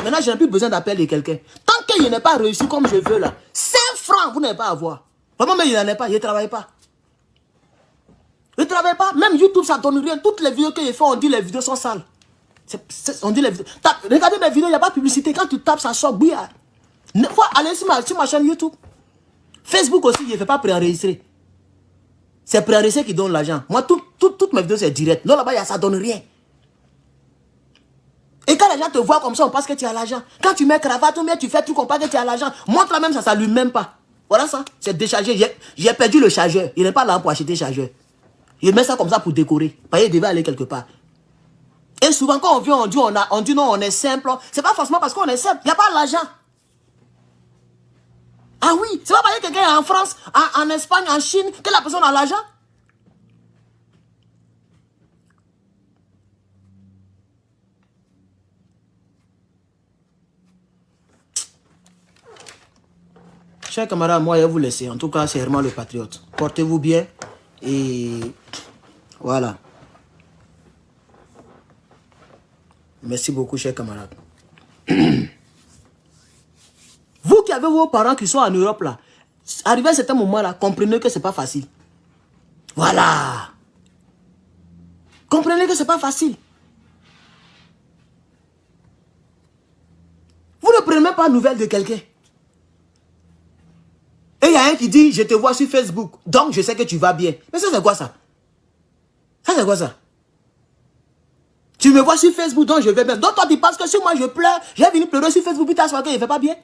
Maintenant, je n'ai plus besoin d'appel de quelqu'un. Tant qu'il n'est pas réussi comme je veux là, 5 francs, vous n'avez pas à avoir. Vraiment, mais il n'en est pas, il ne travaille pas. Il ne travaille pas. Même YouTube, ça ne donne rien. Toutes les vidéos qu'il fait, on dit les vidéos sont sales. On dit les vidéos. Regardez mes vidéos, il n'y a pas de publicité. Quand tu tapes, ça sort bouillard. Il faut aller sur ma chaîne YouTube. Facebook aussi, je ne fais pas préenregistrer. C'est préenregistré qui donne l'argent. Moi, toutes mes vidéos, c'est direct. Non, là-bas, ça ne donne rien. Et quand les gens te voient comme ça, on pense que tu as l'argent. Quand tu mets cravate ou bien tu fais tout, on pense que tu as l'argent. Montre-la même, ça ne s'allume même pas. Voilà ça, c'est déchargé. J'ai perdu le chargeur. Il n'est pas là pour acheter le chargeur. Il met ça comme ça pour décorer. Parce qu'il devait aller quelque part. Et souvent, quand on vient, on dit non, on est simple. C'est pas forcément parce qu'on est simple. Il n'y a pas l'argent. Ah oui, c'est pas parce que quelqu'un est en France, en Espagne, en Chine, que la personne a l'argent. Chers camarades, moi, je vais vous laisser. En tout cas, c'est Herman le Patriote. Portez-vous bien. Et voilà. Merci beaucoup, chers camarades. Vous qui avez vos parents qui sont en Europe, là, arrivé à un certain moment-là, comprenez que ce n'est pas facile. Voilà. Comprenez que ce n'est pas facile. Vous ne prenez même pas nouvelle de quelqu'un. Et il y a un qui dit, je te vois sur Facebook, donc je sais que tu vas bien. Mais ça, c'est quoi ça? Ça, c'est quoi ça? Tu me vois sur Facebook, donc je vais bien. Donc toi, tu penses que si moi je pleure, j'ai venu pleurer sur Facebook, puis t'as soif que je ne vais pas bien?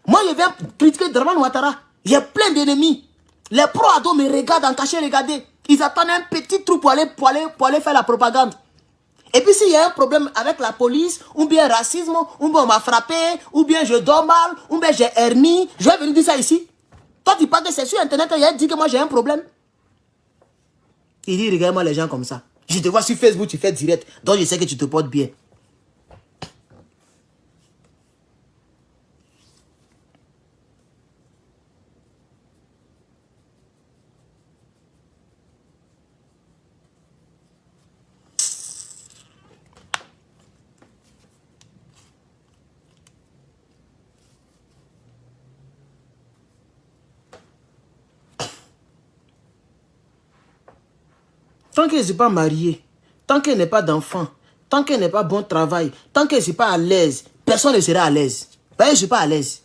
Moi, je viens critiquer Draman Ouattara. J'ai plein d'ennemis. Les pro-ados me regardent en cachet, regardez. Ils attendent un petit trou pour aller faire la propagande. Et puis s'il y a un problème avec la police, ou bien racisme, ou bien on m'a frappé, ou bien je dors mal, ou bien j'ai hernie, je vais venir dire ça ici. Toi, tu parles que c'est sur Internet, il a dit que moi j'ai un problème. Il dit, regarde-moi les gens comme ça. Je te vois sur Facebook, tu fais direct. Donc je sais que tu te portes bien. Tant qu'elle ne s'est pas mariée, tant qu'elle n'est pas d'enfant, tant qu'elle n'est pas bon travail, tant qu'elle ne s'est pas à l'aise, personne ne sera à l'aise. Vous voyez, je ne suis pas à l'aise.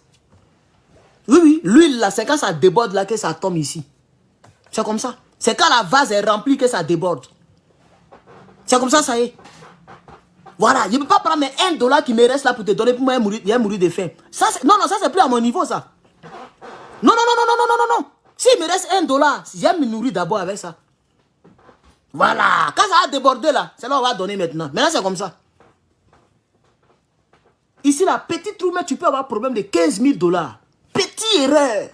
Oui, oui, l'huile là, c'est quand ça déborde là que ça tombe ici. C'est comme ça. C'est quand la vase est remplie que ça déborde. C'est comme ça, ça y est. Voilà, je ne peux pas prendre mes $1 qui me reste là pour te donner pour moi, il va mourir de faim. Ça, non, non, ça c'est plus à mon niveau ça. Non, non, non, non, non, non, non, non. S'il me reste $1, j'aime me nourrir d'abord avec ça. Voilà, quand ça a débordé là, c'est là on va donner maintenant. Maintenant c'est comme ça. Ici là, petit trou, mais tu peux avoir un problème de $15 000. Petit erreur.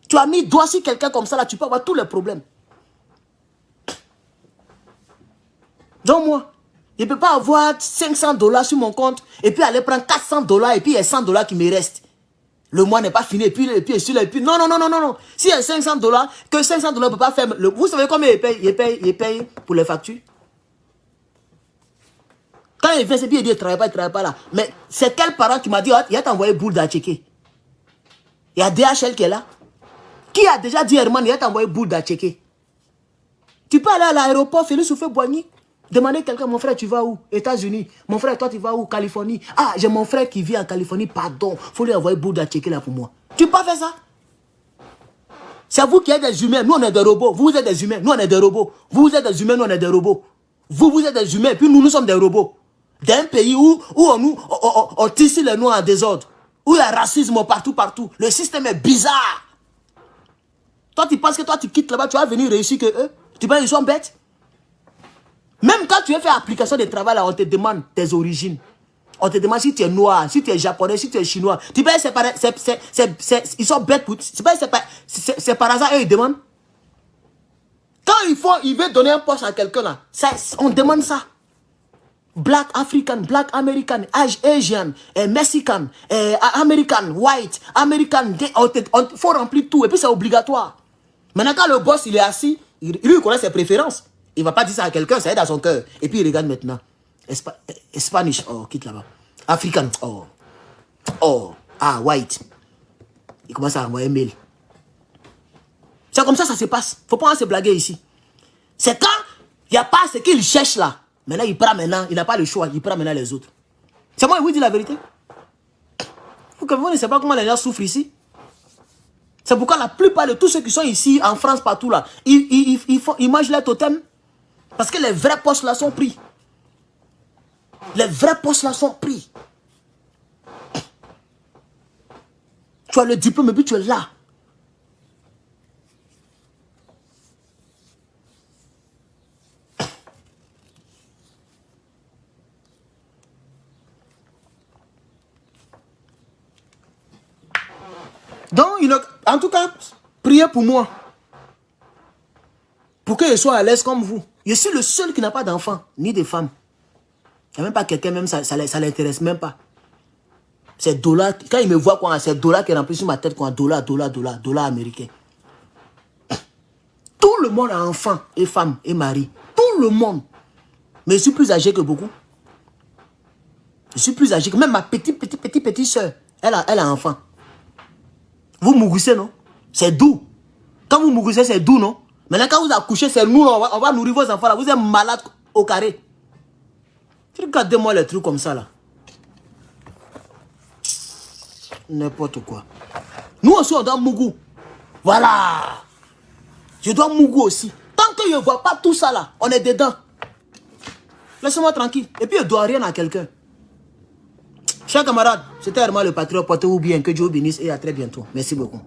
Tu as mis doigt sur quelqu'un comme ça là, tu peux avoir tous les problèmes. Donc moi, je ne peux pas avoir $500 sur mon compte et puis aller prendre $400 et puis il y a $100 qui me restent. Le mois n'est pas fini et puis non, non, non, non, non, non. S'il y a $500, que $500 ne peut pas faire... vous savez combien il paye pour les factures? Quand il fait c'est bien, il dit, il ne travaille pas là. Mais c'est quel parent qui m'a dit, il a t'envoyé boule d'Acheke? Il y a DHL qui est là. Qui a déjà dit, Herman, il a t'envoyé boule d'Acheke? Tu peux aller à l'aéroport, Félix Houphouët-Boigny. Demandez quelqu'un, mon frère, tu vas où? États-Unis. Mon frère, toi, tu vas où? Californie. Ah, j'ai mon frère qui vit en Californie, pardon. Il faut lui envoyer Bouddha checker là pour moi. Tu peux pas faire ça? C'est vous qui êtes des humains, nous on est des robots. Vous êtes des humains, nous on est des robots. Vous êtes des humains, nous on est des robots. Vous êtes des humains, puis nous sommes des robots. D'un pays où on tisse les noirs en désordre. Où il y a racisme partout. Le système est bizarre. Toi, tu penses que toi, tu quittes là-bas, tu vas venir réussir que eux? Tu penses qu'ils sont bêtes? Même quand tu veux faire application de travail, là, on te demande tes origines. On te demande si tu es noir, si tu es japonais, si tu es chinois. Tu penses que ils sont bêtes. C'est par hasard, eux, ils demandent. Quand ils veulent donner un poste à quelqu'un, là, on demande ça. Black African, Black American, Asian, Mexican, American, White, American. Il faut remplir tout. Et puis c'est obligatoire. Maintenant, quand le boss il est assis, lui il connaît ses préférences. Il ne va pas dire ça à quelqu'un, ça est dans son cœur. Et puis il regarde maintenant. Spanish, oh, quitte là-bas. African, oh, ah, white. Il commence à envoyer un mail. C'est comme ça se passe. Il ne faut pas se blaguer ici. C'est quand il n'y a pas ce qu'il cherche là. Maintenant, il prend maintenant, il n'a pas le choix, il prend maintenant les autres. C'est moi qui vous dis la vérité. Vous ne savez pas comment les gens souffrent ici. C'est pourquoi la plupart de tous ceux qui sont ici, en France, partout là, ils mangent les totems. Parce que les vrais postes là sont pris. Les vrais postes là sont pris. Tu as le diplôme et puis tu es là. Donc, en tout cas, priez pour moi. Pour que je sois à l'aise comme vous. Je suis le seul qui n'a pas d'enfant, ni de femme. Il n'y a même pas quelqu'un, même ça ne l'intéresse même pas. C'est dollar. Quand il me voit, quoi, c'est dollar qui est rempli sur ma tête, quoi, dollar américain. Tout le monde a enfant et femme et mari. Tout le monde. Mais je suis plus âgé que beaucoup. Je suis plus âgé que même ma petite soeur. Elle a enfant. Vous mougrissez, non? C'est doux. Quand vous mougrissez, c'est doux, non? Maintenant, quand vous accouchez, c'est nous, on va nourrir vos enfants là. Vous êtes malades au carré. Regardez-moi les trucs comme ça là. N'importe quoi. Nous aussi, on doit mougou. Voilà. Je dois mougou aussi. Tant que je ne vois pas tout ça là, on est dedans. Laissez-moi tranquille. Et puis, je ne dois rien à quelqu'un. Chers camarades, c'était Herman le Patriote. Portez-vous bien. Que Dieu vous bénisse et à très bientôt. Merci beaucoup.